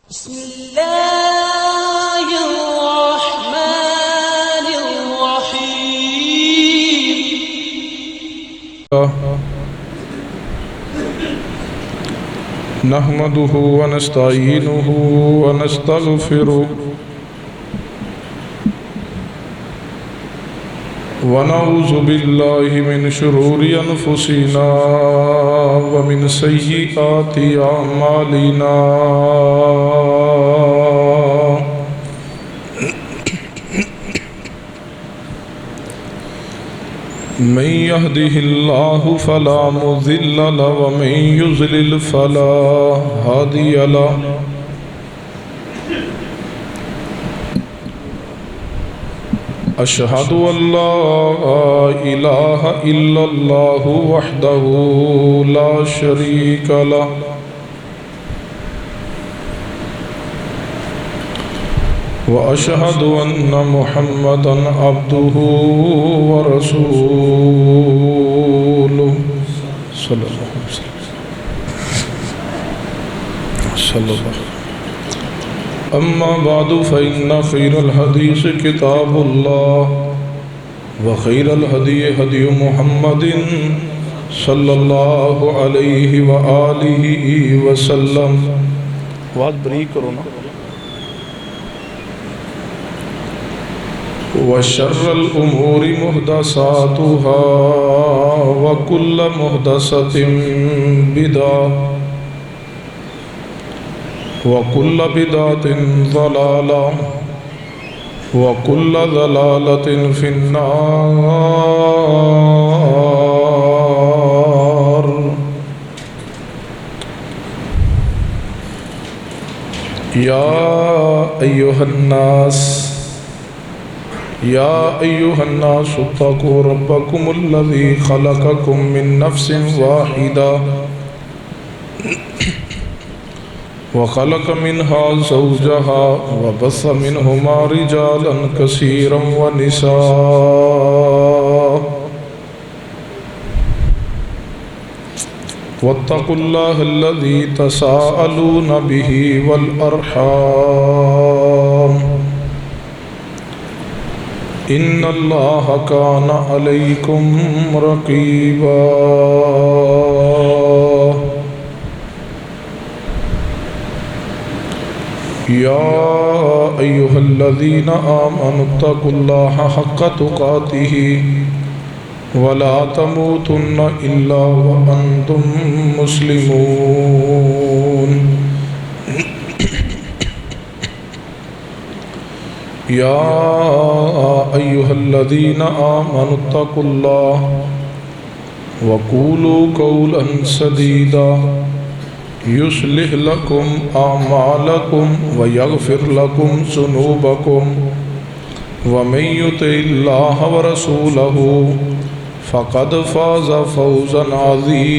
بسم الله الرحمن الرحيم نحمده ونستعينه ونستغفره ونعوذ بالله من شرور أنفسنا ومن سيئات أعمالنا من يهده الله فلا مضل له ومن يضلل فلا هادي له أشهد أن لا إله إلا الله وحده لا شريك له وأشهد أن محمدا عبده ورسوله صلى الله عليه وسلم أما بعد فإن خير الحديث كتاب الله وخير الهدي هدي محمد صلى الله عليه وآله وسلم بات بریک کرو نا وشر الأمور محدثاتها وكل محدثة بدعة وكل بدعة ضلالة وكل ضلالة في النار يا أيها الناس اتقوا ربكم الذي خلقكم من نفس واحدة وخلق منها زوجها وبث منهما رجالا كثيرا ونساء واتقوا الله الذي تساءلون به والأرحام إن الله كان عليكم رقيبا يا أيها الذين آمنوا اتقوا الله حق تقاته ولا تموتن إلا وأنتم مسلمون يا أيها الذين آمنوا اتقوا الله وقولوا قولا سديدا يصلح لكم أعمالكم ويغفر لكم ذنوبكم ومن يطع الله ورسوله فقد فاز فوزا عظيما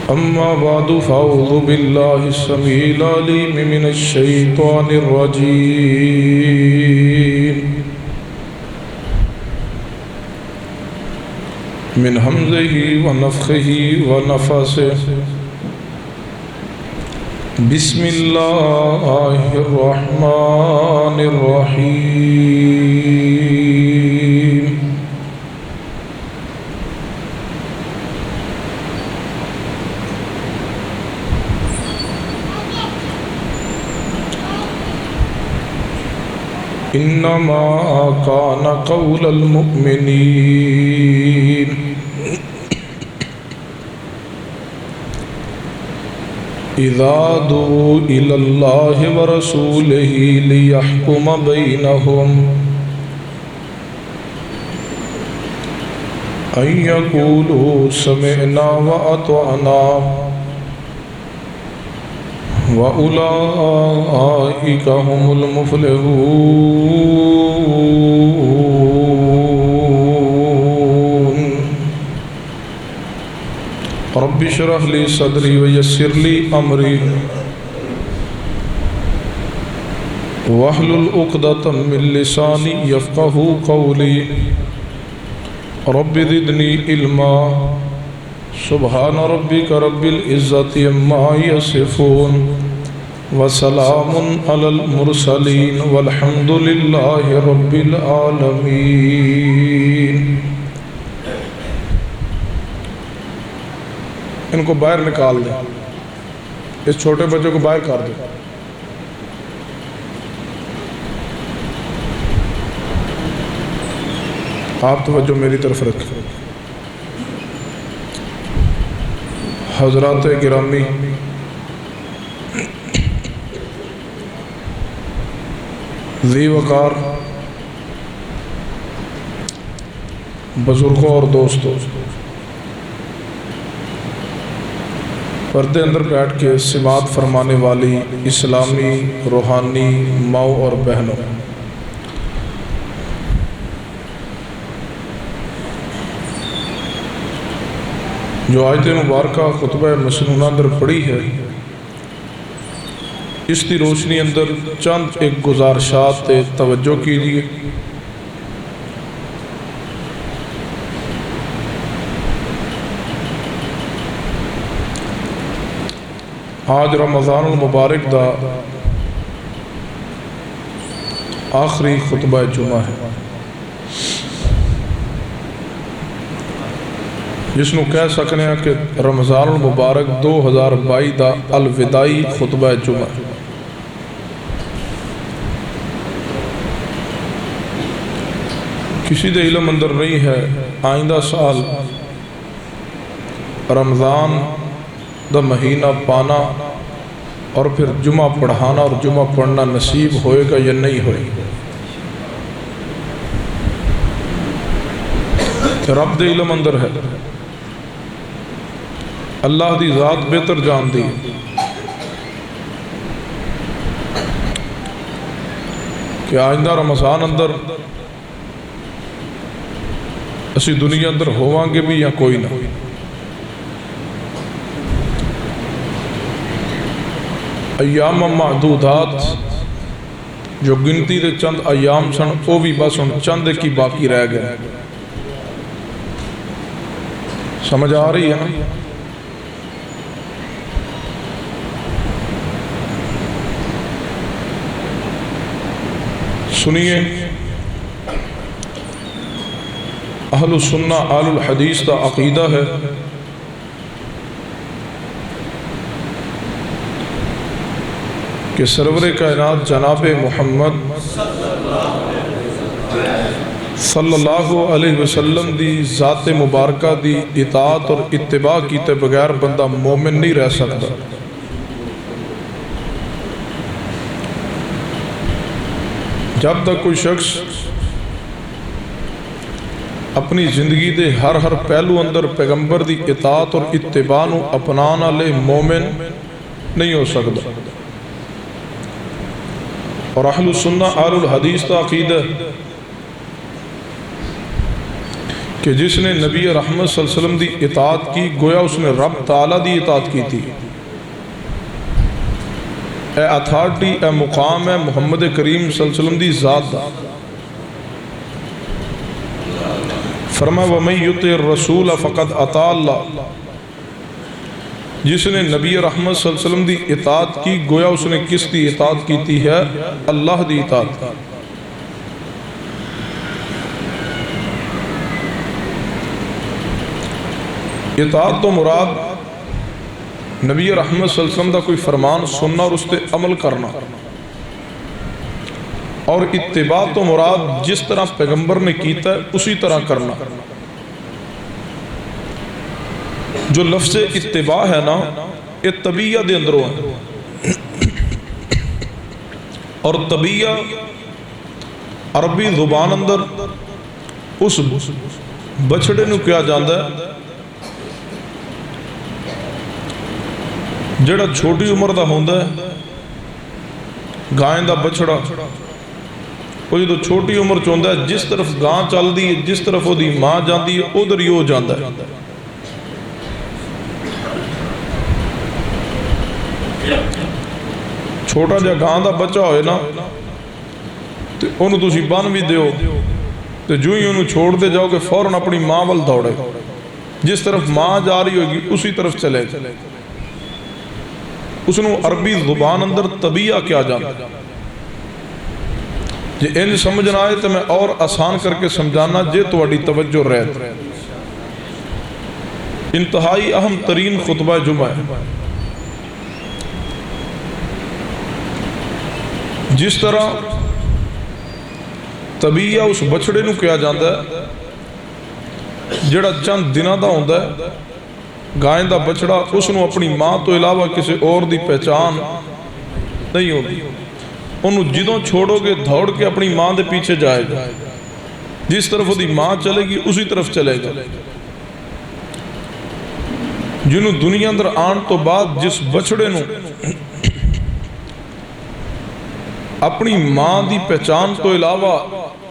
أما بعد فأعوذ بالله السميع العليم من الشيطان الرجيم من همزه ونفخه ونفثه بسم الله الرحمن الرحيم إنما كان قول المؤمنين إذا دعوا إلى الله ورسوله ليحكم بينهم أن يقولوا سمعنا وأطعنا وأولئك هم المفلحون رب اشرح لي صدري ويسر لي أمري واحلل عقدة من لساني يفقهوا قولي رب زدني علما سبحان ربك رب العزة عما يصفون وسلام على المرسلين والحمد لله رب العالمين۔ ان کو باہر نکال دیں، اس چھوٹے بچوں کو باہر کر دیں۔ آپ توجہ میری طرف رکھیں۔ حضرات گرامی، ذی وقار بزرگوں اور دوستوں، پردے اندر بیٹھ کے سماعت فرمانے والی اسلامی روحانی ماؤں اور بہنوں، جو آیت مبارکہ خطبہ مسنونہ اندر پڑھی ہے، اس کی روشنی اندر چند ایک گزارشات توجہ کیجیے۔ آج رمضان المبارک دا آخری خطبہ جمعہ ہے، جس نو کہہ سکنے ہیں کہ رمضان المبارک 2022 دا الوداعی خطبہ جمعہ۔ کسی دے علم اندر نہیں ہے آئندہ سال رمضان دا مہینہ پانا اور پھر جمعہ پڑھانا اور جمعہ پڑھنا نصیب ہوئے گا یا نہیں ہوئے گا۔ رب دے علم اندر ہے، اللہ دی ذات بہتر جان دی کہ آئندہ رمضان اندر اسی دنیا اندر ہوواں گے بھی یا کوئی نہ۔ ایام معدودات جو گنتی دے چند ایام سن، وہ بھی بس ان چند کی باقی رہ گئے۔ سمجھ آ رہی ہے نا؟ سنیے، اہل السنہ اہل الحدیث کا عقیدہ ہے کہ سرور کائنات جناب محمد صلی اللہ علیہ وسلم دی ذات مبارکہ دی اطاعت اور اتباع کیتے بغیر بندہ مومن نہیں رہ سکتا۔ جب تک کوئی شخص اپنی زندگی دے ہر پہلو اندر پیغمبر دی اطاعت اور اتباع نو اپنانا لے مومن نہیں ہو سکتا۔ اور اہل السنہ اہل الحدیث کا عقیدہ کہ جس نے نبی رحمت صلی اللہ علیہ وسلم دی اطاعت کی گویا اس نے رب تعالیٰ دی اطاعت کی تھی۔ اے اتھارٹی، اے مقام ہے محمد کریم صلی اللہ علیہ وسلم دی ذات دا۔ فرما وَمَن يُطِعِ الرَّسُولَ فَقَدْ أَطَاعَ اللَّهَ، جس نے نبی رحمت صلی اللہ علیہ وسلم دی اطاعت کی گویا اس نے کس دی اطاعت کیتی ہے؟ اللہ دی اطاعت۔ اطاعت تو مراد نبی رحمت صلی اللہ علیہ وسلم دا کوئی فرمان سننا اور اس تے عمل کرنا، اور اتباع تو مراد جس طرح پیغمبر نے کیتا ہے اسی طرح کرنا۔ جو لفظ اتباع ہے نا، یہ طبیعہ دے اندروں ہے، اور طبیعہ عربی زبان اندر اس بچڑے نو کیا جاندہ ہے جڑا چھوٹی عمر دا ہوندہ ہے، گائیں دا بچڑا، وہ جو چھوٹی عمر چوندہ ہے جس طرف گاں چل دی ہے، جس طرف وہ دی ماں جاندی ہے ادھر ہی ہو جاندہ ہے۔ چھوٹا جا گاں دا بچہ ہوئے نا، تو انہوں تسی بن بھی دیو تو جو ہی انہوں چھوڑ دے جاؤ کہ فوراً اپنی ماں وال دوڑے، جس طرف ماں جا رہی ہوگی اسی طرف چلے گا۔ اس نے عربی زبان اندر طبیعہ کیا جانا، جی ان سمجھنا آئے تو میں اور آسان کر کے سمجھانا جے تو اڈی توجہ رہے۔ انتہائی اہم ترین خطبہ جمعہ ہے۔ جس طرح طبیعہ اس بچڑے نو کیا جاندہ ہے جڑا چند دنہ دا ہوندہ ہے، گائیں دا بچڑا اس نو اپنی ماں تو علاوہ کسی اور دی پہچان نہیں ہوتی، انہوں جدوں چھوڑو گے دھوڑ کے اپنی ماں دے پیچھے جائے گا، جس طرف وہ دی ماں چلے گی اسی طرف چلے گا۔ جنہوں دنیا اندر آن تو بعد جس بچڑے نو اپنی ماں دی پہچان تو علاوہ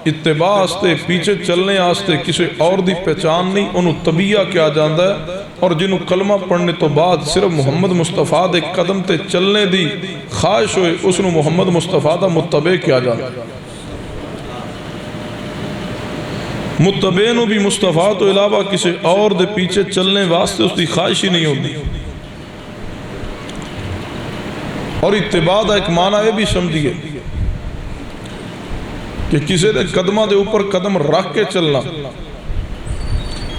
اتباع آستے پیچھے چلنے آستے کسی اور دی پہچان نہیں، انہوں طبیعہ کیا جاندہ ہے۔ اور جنہوں کلمہ پڑھنے تو بعد صرف محمد مصطفیٰ دے قدم تے چلنے دی خواہش ہوئے، اس نے محمد مصطفیٰ دا متبع کیا جاندہ ہے۔ متبع نو بھی مصطفیٰ تو علاوہ کسی اور دے پیچھے چلنے واسطے اس دی خواہش ہی نہیں ہوتی۔ اور اتباع دا ایک معنی یہ بھی سمجھئے کہ کسی دے قدمہ دے اوپر قدم رکھ کے چلنا،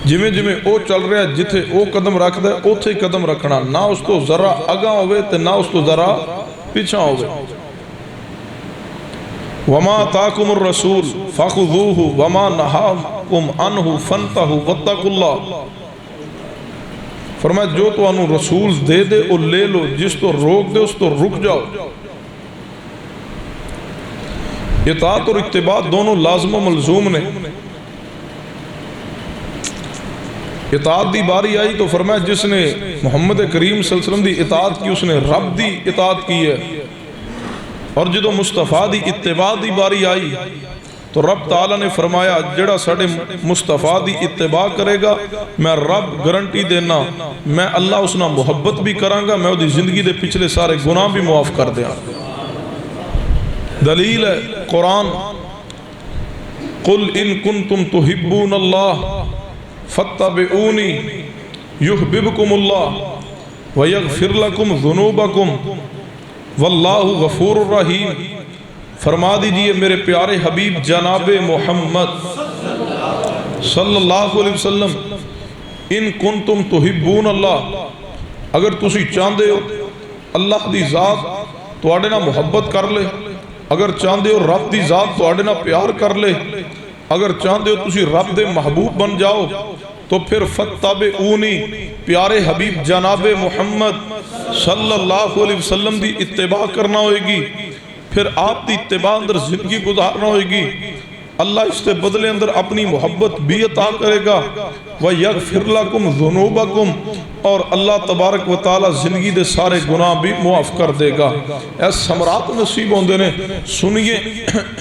جمیں جمیں او چل رہا ہے جتھے او قدم رکھ دے اوتھے قدم رکھنا، نہ اس تو ذرا اگاں ہوئے تے نہ اس تو ذرا پیچھا ہوئے۔ وما آتاکم الرسول فخذوہ وما نہاکم عنہ فانتہوا واتقوا اللہ۔ فرمایا جو تو انہوں رسول دے دے او لے لو، جس تو روک دے اس تو رک جاؤ۔ اطاعت اور اتباع دونوں لازم و ملزوم نے۔ اطاعت دی باری آئی تو فرمایا جس نے محمد کریم صلی اللہ علیہ وسلم دی اطاعت کی اس نے رب دی اطاعت کی ہے، اور جدو مصطفیٰ دی اتباع دی باری آئی تو رب تعالیٰ نے فرمایا جڑا ساڑے مصطفیٰ دی اتباع کرے گا میں رب گارنٹی دینا میں اللہ اسنا محبت بھی کرانگا، میں دی زندگی دے پچھلے سارے گناہ بھی معاف کر دیا۔ دلیل ہے قرآن، قل ان کنتم تحبون اللہ فاتبعونی یحببکم اللہ ویغفر لکم ذنوبکم واللہ غفور الرحیم۔ فرما دیجئے میرے پیارے حبیب جناب محمد صلی اللہ علیہ وسلم، ان کنتم تحبون اللہ، اگر تسی چاندے ہو اللہ دی ذات تو آڑے نا محبت کر لے، اگر چاندے ہو رب دی ذات تو آڑے نا پیار کر لے، اگر چاندے ہو تسی رب دے محبوب بن جاؤ تو پھر فتبعونی پیارے حبیب جناب محمد صلی اللہ علیہ وسلم دی اتباع کرنا ہوئے گی، پھر آپ دی اتباع اندر زندگی گزارنا ہوئے گی، اللہ اس کے بدلے اندر اپنی محبت بھی عطا کرے گا، وَيَغْفِرْ لَكُمْ ذُنُوبَكُمْ، اور اللہ تبارک و تعالیٰ زندگی دے سارے گناہ بھی معاف کر دے گا۔ ایس سمرات نصیب ہوندے نے، سنیے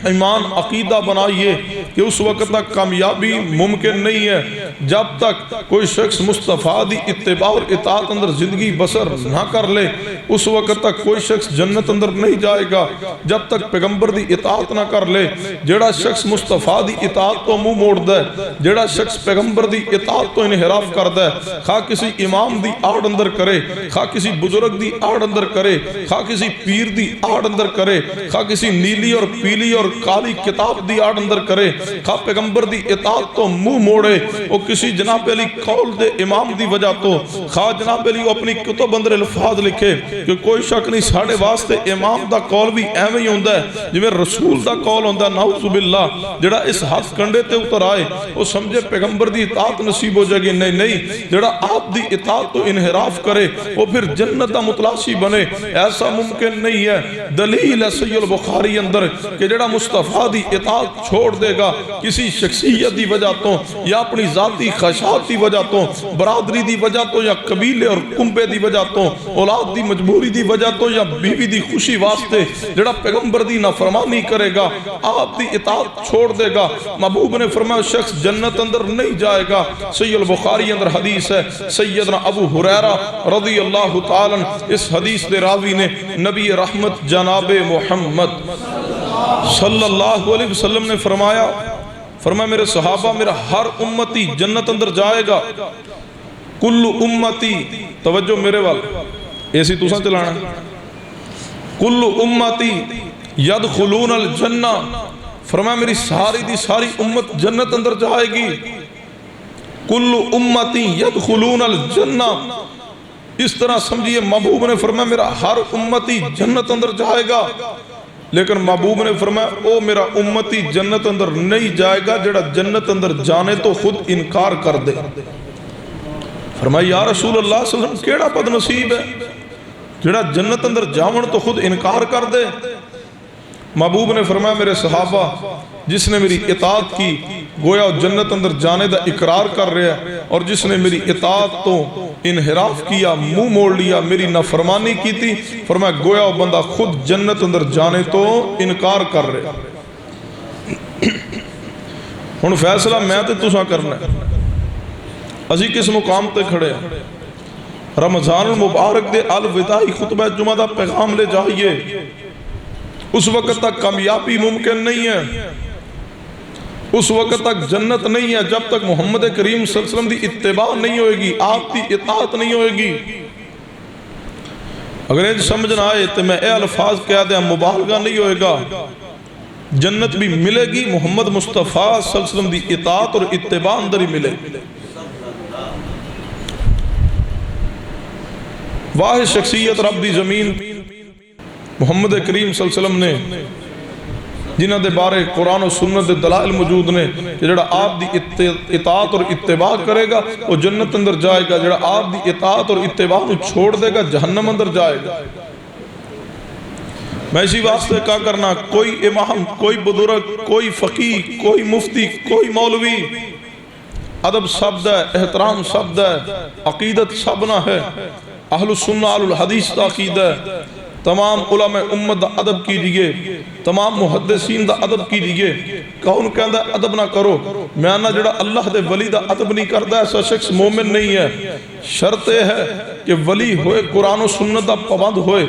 ایمان عقیدہ بنائیے کہ اس وقت تک کامیابی ممکن نہیں ہے جب تک کوئی شخص مصطفیٰ دی اتباع اور اطاعت اندر زندگی بسر نہ کر لے، اس وقت تک کوئی شخص جنت اندر نہیں جائے گا جب تک پیغمبر دی اطاعت نہ کر لے۔ جیڑا شخص مصطفیٰ دی اطاعت تو منہ موڑ دے، جیڑا شخص پیغمبر دی اطاعت تو انحراف کر دے، خواہ کسی امام دی آڑ اندر کرے، خواہ کسی بزرگ دی آڑ اندر کرے، خواہ کسی پیر دی آڑ اندر کرے، خواہ کسی نیلی اور پیلی اور کالی کتاب دی آڑ اندر کرے، خواہ پیغمبر دی اطاعت تو منہ موڑے، وہ کسی جناب علی قول دے امام دی وجہ تو، خواہ جناب علی وہ اپنی کتب اندر الفاظ لکھے کہ کوئی شک نہیں ساڑھے واسطے امام دا قول بھی ایویں ہی ہوندہ ہے جو میں رسول دا قول ہوندہ ہے، نعوذ باللہ۔ جڑا اس حد کنڈے تے اتر آئے وہ سمجھے پیغمبر دی اطاعت نصیب ہو جائے گی، نہیں، جڑا آپ دی اطاعت تو انحراف کرے وہ پھر جنت دا متلاشی بنے، ایسا ممکن نہیں ہے۔ دلیل ہے صحیح البخاری اندر کہ جڑا مصطفیٰ دی اطاعت چھوڑ دے گا کسی شخصیت دی وجہ تو یا اپنی ذاتی خواہشات دی وجہ تو، برادری دی وجہ تو یا قبیلے اور کنبے دی وجہ تو، اولاد دی مجبوری دی وجہ تو یا بیوی دی خوشی واسطے، جڑا پیغمبر دی نافرمانی کرے گا آپ دی اطاعت چھوڑ دے گا، محبوب نے فرمایا شخص جنت اندر نہیں جائے گا۔ صحیح البخاری اندر حدیث ہے، سیدنا ابو ہریرہ رضی اللہ تعالیٰ اس حدیث دے راوی نے نبی رحمت جناب محمد صلی اللہ علیہ وسلم نے فرمایا میرے صحابہ میرا ہر امتی جنت اندر جائے گا. کل امتی، توجہ میرے وال ایسی تُساں چلانا، کل امتی یدخلون الجنہ، فرمایا میری ساری دی ساری امت جنت اندر جائے گی. کل امتی یدخلون الجنہ، اس طرح سمجھئے محبوب نے فرمایا میرا ہر امتی جنت اندر جائے گا. لیکن محبوب نے فرمایا او میرا امتی جنت اندر نہیں جائے گا جڑا جنت اندر جانے تو خود انکار کر دے. فرمایا یا رسول اللہ صلی اللہ علیہ وسلم کیڑا بد نصیب ہے جڑا جنت اندر جاون تو خود انکار کر دے. محبوب نے فرمایا میرے صحابہ جس نے میری اطاعت کی گویا جنت اندر جانے دا اقرار کر رہا ہے، اور جس نے میری اطاعت تو انحراف کیا، منہ موڑ لیا، میری نافرمانی کی تھی، فرمایا گویا وہ بندہ خود جنت اندر جانے تو انکار کر رہا. ہن فیصلہ میں تے تساں کرنا ہے. اسی کس مقام تے کھڑے ہیں؟ رمضان المبارک دے الوداعی خطبہ جمعہ دا پیغام لے جائیے. اس وقت تک کامیابی ممکن نہیں ہے، اس وقت تک جنت نہیں ہے جب تک محمد کریم صلی اللہ علیہ وسلم دی اتباع نہیں ہوئے گی، آپ دی اطاعت نہیں ہوئے گی. اگر انج سمجھنا آئے تو میں اے الفاظ کہہ دیا، مبالغہ نہیں ہوئے گا. جنت بھی ملے گی محمد مصطفیٰ صلی اللہ علیہ وسلم دی اطاعت اور اتباع اندر ہی ملے گی. واحد شخصیت رب دی زمین محمد کریم صلی اللہ علیہ وسلم نے جنہ دے بارے قرآن و سنت دے دلائل موجود نے کہ جڑا آپ دی اطاعت اور اتباع کرے گا وہ جنت اندر جائے گا، جڑا آپ دی اطاعت اور اتباع کو چھوڑ دے گا جہنم اندر جائے گا. میں اسی واسطے کہا کرنا کوئی امام، کوئی بزرگ، کوئی فقیہ، کوئی مفتی، کوئی مولوی، ادب سبد ہے، احترام سبد ہے، عقیدت سبنا ہے. اہل السنہ اہل الحدیث دا عقیدہ ہے. تمام علماء امت دا ادب کیجئے، تمام محدثین دا ادب کیجئے. کون کہندا ہے ادب نہ کرو؟ میں آنا جڑا اللہ دے ولی دا ادب نہیں کردا ایسا شخص مومن نہیں ہے. شرط یہ ہے کہ ولی ہوئے، قرآن و سنت دا پابند ہوئے.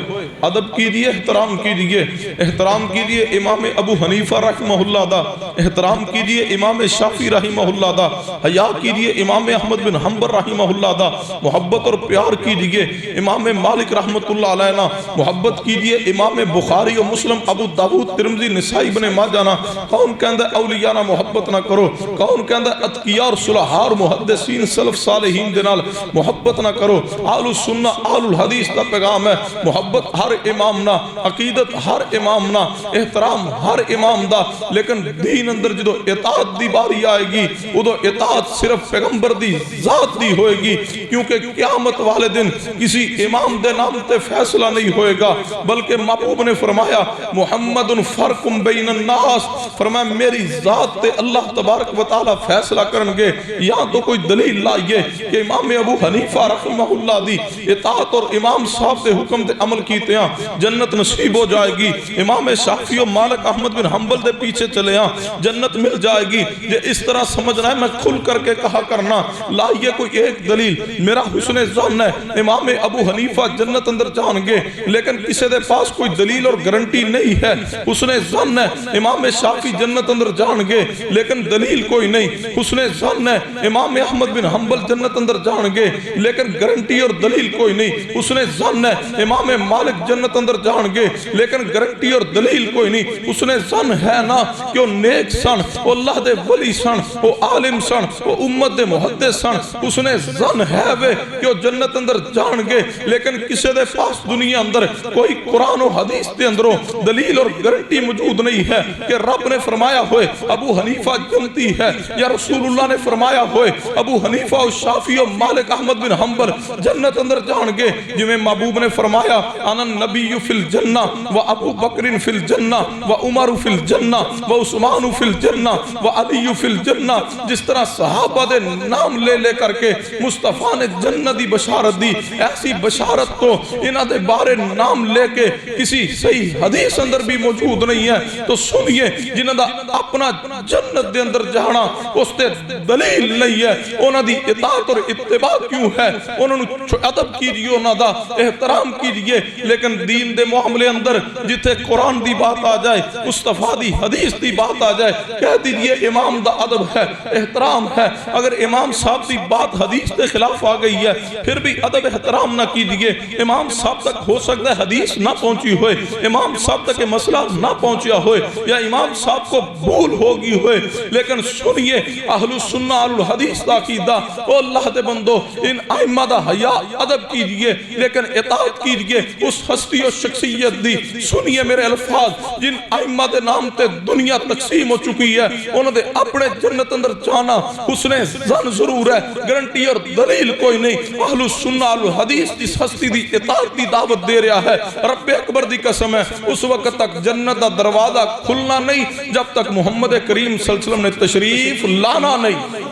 ادب کیجئے، احترام کیجئے. احترام کیجئے امام ابو حنیفہ رحمہ اللہ دا، احترام کیجئے امام شافعی رحمہ اللہ دا، حیا کیجئے امام احمد بن حنبل رحمہ اللہ دا. محبت اور پیار کیجئے امام مالک رحمت اللہ علیہ. محبت کیجئے امام بخاری و مسلم، ابو داؤد، ترمذی، نسائی، ابن ماجہ نا. کون کہندا ہے اولیاء نہ محبت نہ کرو؟ کون کہندا ہے اتقیاء اور صلحاء اور محدثین سلف صالحین دے نال محبت نہ کرو؟ اہل السنہ اہل الحدیث دا پیغام ہے محبت ہر امام نہ، عقیدت ہر امام نہ، احترام ہر امام دا. لیکن دین اندر جدو اطاعت دی باری آئے گی ادو اطاعت صرف پیغمبر دی ذات دی ہوئے گی، کیونکہ قیامت والے دن کسی امام دے نام تے فیصلہ نہیں ہوئے گا، بلکہ محبوب نے فرمایا محمد فرق بین الناس، فرمایا میری ذات تے اللہ تبارک و تعالی فیصلہ کرنگے. یہاں تو کوئی دلیل لائیے کہ امام ابو حنیفہ رحمہ اللہ دی اطاعت اور امام صاحب دے حکم دے عمل کیتے ہیں جنت نصیب ہو جائے گی. امام شافعی و مالک احمد بن حنبل دے پیچھے چلے ہیں جنت مل جائے گی. یہ اس طرح سمجھنا ہے، میں کھل کر کے کہا کرنا لائیے کوئی ایک دلیل. میرا حسن ظن ہے امام ابو حنیفہ جنت اندر جانگے، لیکن کسی دے پاس کوئی دلیل اور گارنٹی نہیں ہے. حسن ظن ہے امام شافعی جنت اندر جانگے، لیکن دلیل کوئی نہیں. حسن ظن ہے امام احمد بن حنبل جنت اندر جانگے، لیکن گارنٹی اور دلیل کوئی نہیں. حسن ظن ہے امام مالک جنت اندر جانگے، لیکن گارنٹی اور دلیل کوئی نہیں. حسن ظن ہے نا کہ وہ نیک سن، وہ اللہ دے ولی سن، وہ عالم سن، وہ امت دے محدث سن. حسن ظن ہے وہ کہ وہ جنت اندر جانگے، لیکن کسی دے پاس دنیا اندر کوئی قرآن و حدیث دے اندروں دلیل اور گارنٹی موجود نہیں ہے کہ رب نے فرمایا ہوئے ابو حنیفہ جنتی ہے، یا رسول اللہ نے فرمایا ہوئے ابو حنیفہ و شافعی و مالک احمد بن حنبل جنت اندر جانگے. جویں محبوب نے فرمایا انا النبی فی الجنہ و ابو بکر فی الجنہ و عمر فی الجنہ و عثمان فی الجنہ و علی فی الجنہ. جس طرح صحابہ دے نام لے لے کر کے مصطفیٰ نے جنت دی بشارت دی، ایسی بشارت تو انہاں دے بارے نام لے کے کسی صحیح حدیث اندر بھی موجود نہیں ہے. تو سنیے جنہاں دا اپنا جنت دے اندر جانا اس تے دلیل نہیں ہے، انہاں دی اطاعت اور اتباع کیوں ہے؟ انہوں نے ادب کیجئے انہاں دا احترام کیجئے لیکن دین دے معاملے اندر جتھے قرآن دی بات آ جائے مصطفیٰ دی حدیث دی بات آ جائے کہہ دیجئے امام دا ادب ہے احترام ہے اگر امام صاحب دی بات حدیث کے خلاف آ گئی ہے پھر بھی ادب احترام نہ کیجئے امام صاحب تک ہو سکتا ہے حدیث نہ پہنچی ہوئے امام صاحب تک مسئلہ نہ پہنچیا ہوئے یا امام صاحب کو بھول ہوگی ہوئے لیکن سنیے اہل السنہ اہل الحدیث دا عقیدہ او اللہ دے بندو ان ائمہ دا حیا ادب کیجئے لیکن اطاعت کیجئے اس ہستی و شخصیت دی سنیے میرے الفاظ جن ائمہ دے نام تے دنیا تقسیم ہو چکی ہے انہوں نے اپنے جنت اندر جانا حسن زن ضرور ہے گارنٹی اور دلیل کوئی نہیں اہل السنہ اہل الحدیث جس ہستی دی اطاعت دی دعوت دے رہا ہے رب اکبر دی قسم ہے اس وقت تک جنت دا دروازہ کھلنا نہیں جب تک محمد کریم صلی اللہ علیہ وسلم نے تشریف لانا نہیں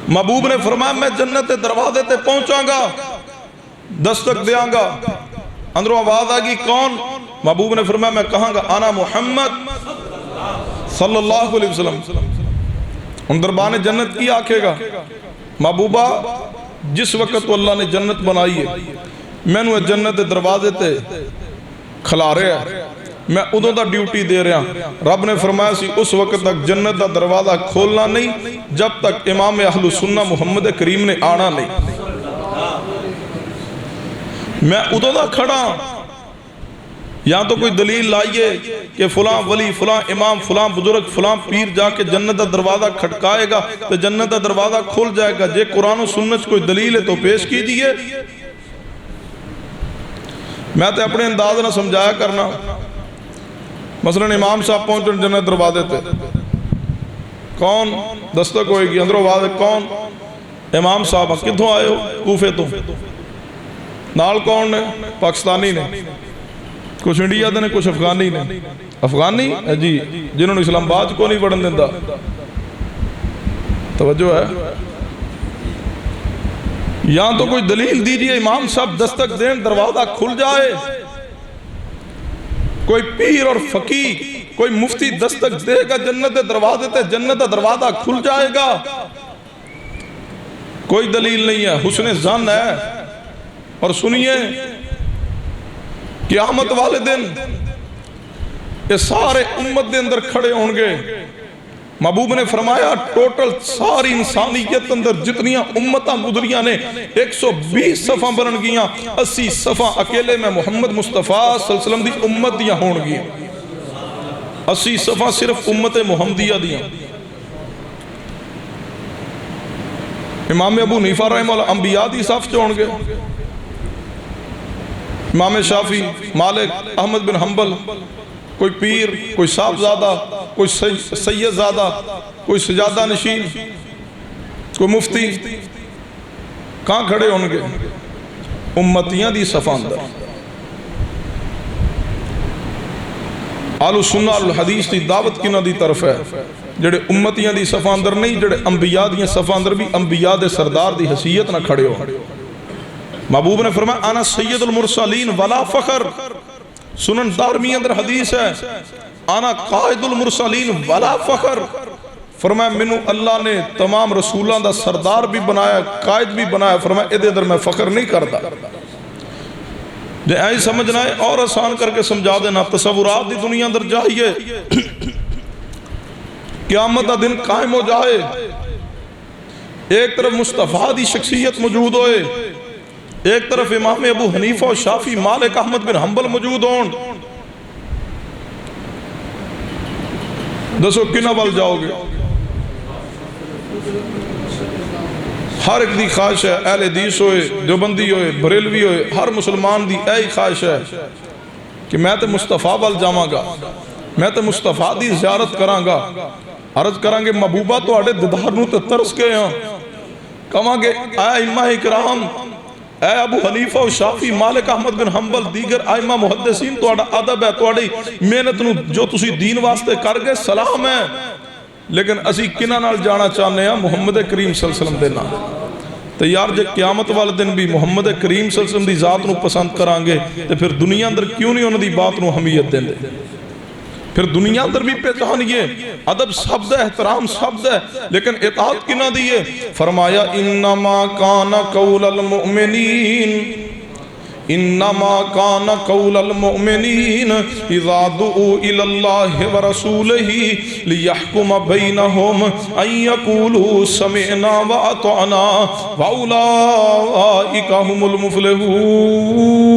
محبوب نے فرمایا میں جنت دروازے تے پہنچاں گا دستک دیاں گا اندروں آواز آگی کون محبوب نے فرمایا میں کہاں گا انا محمد صلی اللہ علیہ وسلم ان دربان جنت کی آکھے گا محبوبہ جس وقت تو اللہ نے جنت بنائی ہے میں نے جنت دروازے تے کھلا رہا ہے میں ادھوں دا ڈیوٹی دے رہا رب نے فرمایا سی اس وقت تک جنت دا دروازہ کھولنا نہیں جب تک امام اہل سنہ محمد کریم نے آنا نہیں میں ادھوں دا کھڑا یہاں تو کوئی دلیل لائیے کہ فلاں ولی فلاں امام فلاں بزرگ فلاں پیر جا کے جنت دا دروازہ کھٹکائے گا تو جنت دا دروازہ کھول جائے گا جے قرآن و سنت کوئی دلیل ہے تو پیش کیجئے میں تے اپنے انداز نہ سمجھایا کرنا مثلا امام صاحب پہنچن جنت دروازے تے کون دستک ہوئے گی اندروں آواز کون امام صاحب کتھوں آئے ہو کوفے تو نال کون نے پاکستانی نے کچھ انڈیا دے نے کچھ افغانی نے افغانی جی جنہوں نے اسلام آباد کو نہیں بڑھن دیندہ توجہ ہے یہاں تو کوئی دلیل دیجئے امام صاحب دستک دین دروازہ کھل جائے کوئی پیر اور فقیہ کوئی مفتی دستک دے گا جنت دروازے تے جنت دروازہ کھل جائے گا کوئی دلیل نہیں ہے حسن ظن ہے اور سنیے قیامت والے دن یہ سارے امت دے اندر کھڑے ہونگے محبوب نے فرمایا ٹوٹل ساری انسانیت اندر جتنیاں امتاں گزریاں نے 120 صفحہ بنن گیاں 80 صفحہ اکیلے میں محمد مصطفیٰ صلی اللہ علیہ وسلم دی امت دیاں ہون گیاں 80 صفحہ صرف امت محمدیہ دیاں امام ابو حنیفہ رحمہ اللہ انبیاء دی صف چون گے امام شافعی مالک احمد بن حنبل کوئی پیر کوئی صاحبزادہ کوئی سید زادہ کوئی سجادہ نشین کوئی مفتی کہاں کھڑے ہونگے امتیاں دی صفحہ اندر آل سنہ الحدیث دی دعوت کی نہ دی طرف ہے جڑے امتیاں دی صفحہ اندر نہیں جڑے انبیاء دی صفحہ اندر بھی انبیاء دے سردار دی حیثیت نہ کھڑے ہو محبوب نے فرمایا انا سید المرسلین ولا فخر سنن دارمی اندر حدیث ہے انا قائد المرسلین ولا فخر فرمایا منو اللہ نے تمام رسولان دا سردار بھی بنایا قائد بھی بنایا فرمایا ادھے در میں فخر نہیں کرتا جے ایسی سمجھنا ہے اور آسان کر کے سمجھا دینا تصورات دی دنیا اندر جائیے قیامت دا دن قائم ہو جائے ایک طرف مصطفیٰ دی شخصیت موجود ہوئے ایک طرف امام ابو حنیفہ و شافعی مالک احمد بن حنبل موجود ہون دسو کنہ بل جاؤ گے ہر ایک دی خواہش ہے اہل حدیث ہوئے دیوبندی ہوئے بریلوی ہوئے ہر مسلمان دی ایک خواہش ہے کہ میں تے مصطفیٰ بل جاواں گا میں تے مصطفیٰ دی زیارت کراں گا عرض کرانگے محبوبہ تو آڑے دیدار نو تے ترس گئے ہیں کہاں گے اے ائمہ اکرام اے ابو حنیفہ و شافعی مالک احمد بن حنبل دیگر ائمہ محدثین تو آڑا عدب ہے تو آڑی محنت نو جو تسی دین واسطے کر گئے سلام ہے لیکن اسی کنہ نال جانا چاہنے ہیں محمد کریم صلی اللہ علیہ وسلم دینا تو یار جے قیامت والے دن بھی محمد کریم صلی اللہ علیہ وسلم دی ذات نو پسند کرانگے تو پھر دنیا اندر کیوں نہیں انہوں دی بات نو حمیت دیں دے پھر دنیا اندر بھی پہچانیے ادب شبد ہے احترام شبد ہے لیکن اطاعت کی نہ دیے فرمایا انما کان قول المؤمنین انما کان قول المؤمنین اذا دعوا الی اللہ ورسولہ لیحکم بینہم ان یقولوا سمعنا واطعنا واولئک هم المفلحون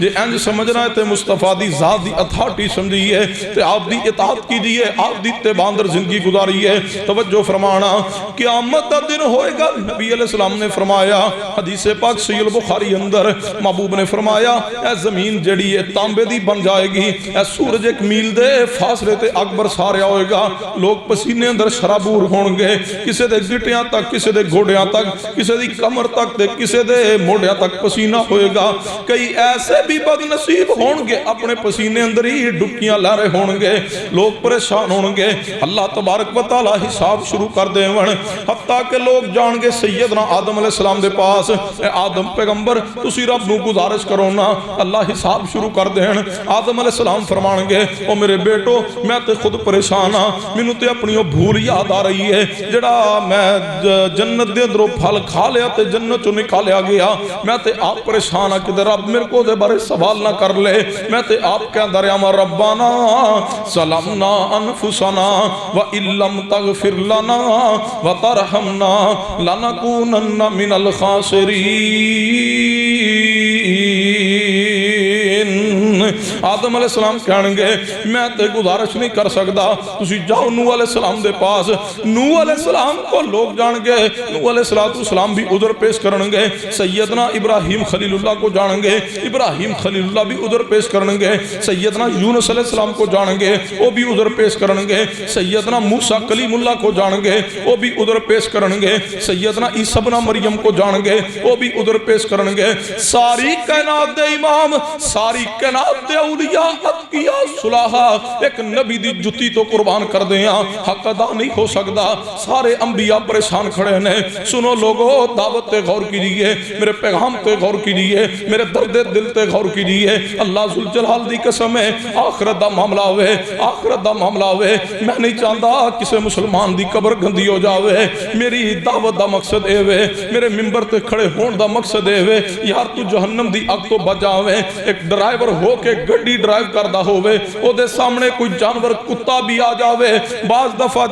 جی انج سمجھنا ہے تے مصطفیٰ دی ذات دی اتھارٹی سمجھئیے تے آپ دی اطاعت کیجئے آپ دی اتباع اندر زندگی گزاریے توجہ فرمانا قیامت دا دن ہوئے گا نبی علیہ السلام نے فرمایا حدیث پاک صحیح البخاری اندر محبوب نے فرمایا اے زمین جڑی ہے تانبے دی بن جائے گی اے سورج ایک میل دے فاصلے تے اکبر ساریا ہوئے گا لوگ پسینے اندر شرابور ہون گے کسے دے گٹیاں تک کسے دے گھوڑیاں تک کسے دی کمر تک تے کسے دے موڑیاں تک پسینہ ہوئے گا کئی ایسے بھی بد نصیب ہون گے اپنے پسینے اندر ہی ڈبکیاں لارے ہون گے لوگ پریشان ہون گے اللہ تبارک و تعالی حساب شروع کر دے ون حتیٰ کہ لوگ جان گے سیدنا آدم علیہ السلام دے پاس اے آدم پیغمبر تسی رب نو گزارش کرو نا اللہ حساب شروع کر دین آدم علیہ السلام فرمان گے او میرے بیٹو میں تے خود پریشان ہاں مینوں تے اپنی بھول یاد آ رہی ہے جڑا میں جنت دے اندروں پھل کھا لیا تے جنت چوں نکالیا گیا میں تے آپ پریشان ہاں کہ رب میرے کو دے بارے سوال نہ کر لے میں تے آپ کہندا رہیا ربنا ظلمنا انفسنا وان لم تغفر لنا وترحمنا لنکونن من الخاسرین آدم علیہ السلام کہنے گے میں تے گزارش نہیں کر سکتا تسی جاؤ نوح علیہ السلام دے پاس نوح علیہ السلام کو لوگ جان گے نوح علیہ السلام بھی عذر پیش کرن گے سیدنا ابراہیم خلیل اللہ کو جان گے ابراہیم خلیل اللہ بھی عذر پیش کرن گے سیدنا یونس علیہ السلام کو جان گے وہ بھی عذر پیش کرن گے سیدنا موسیٰ کلیم اللہ کو جان گے وہ بھی عذر پیش کرن گے سیدنا عیسیٰ ابن مریم کو جان گے وہ بھی عذر پیش کرن گے ساری کائنات دے امام ساری کائنات دے اولیاء اتقیاء صلاحہ ایک نبی دی جتی تو قربان کر دیا حق ادا نہیں ہو سکتا سارے انبیاء پریشان کھڑے نے سنو لوگو دعوت تے غور کیجئے میرے پیغام تے غور کیجئے میرے درد دل تے غور کیجئے اللہ ذوالجلال دی قسم ہے آخرت دا معاملہ ہوئے آخرت دا معاملہ ہوئے میں نہیں چاہتا کسے مسلمان دی قبر گندی ہو جاوے میری دعوت دا مقصد اے وے میرے ممبر تے کھڑے ہون دا مقصد اے وے یار تو جہنم دی اگ تو بچاوے ایک ڈرائیور ہو کے گڈی ڈرائیو کردہ ہوئے او دے سامنے کوئی جانور کتا بھی آ جاوے بعض دفعہ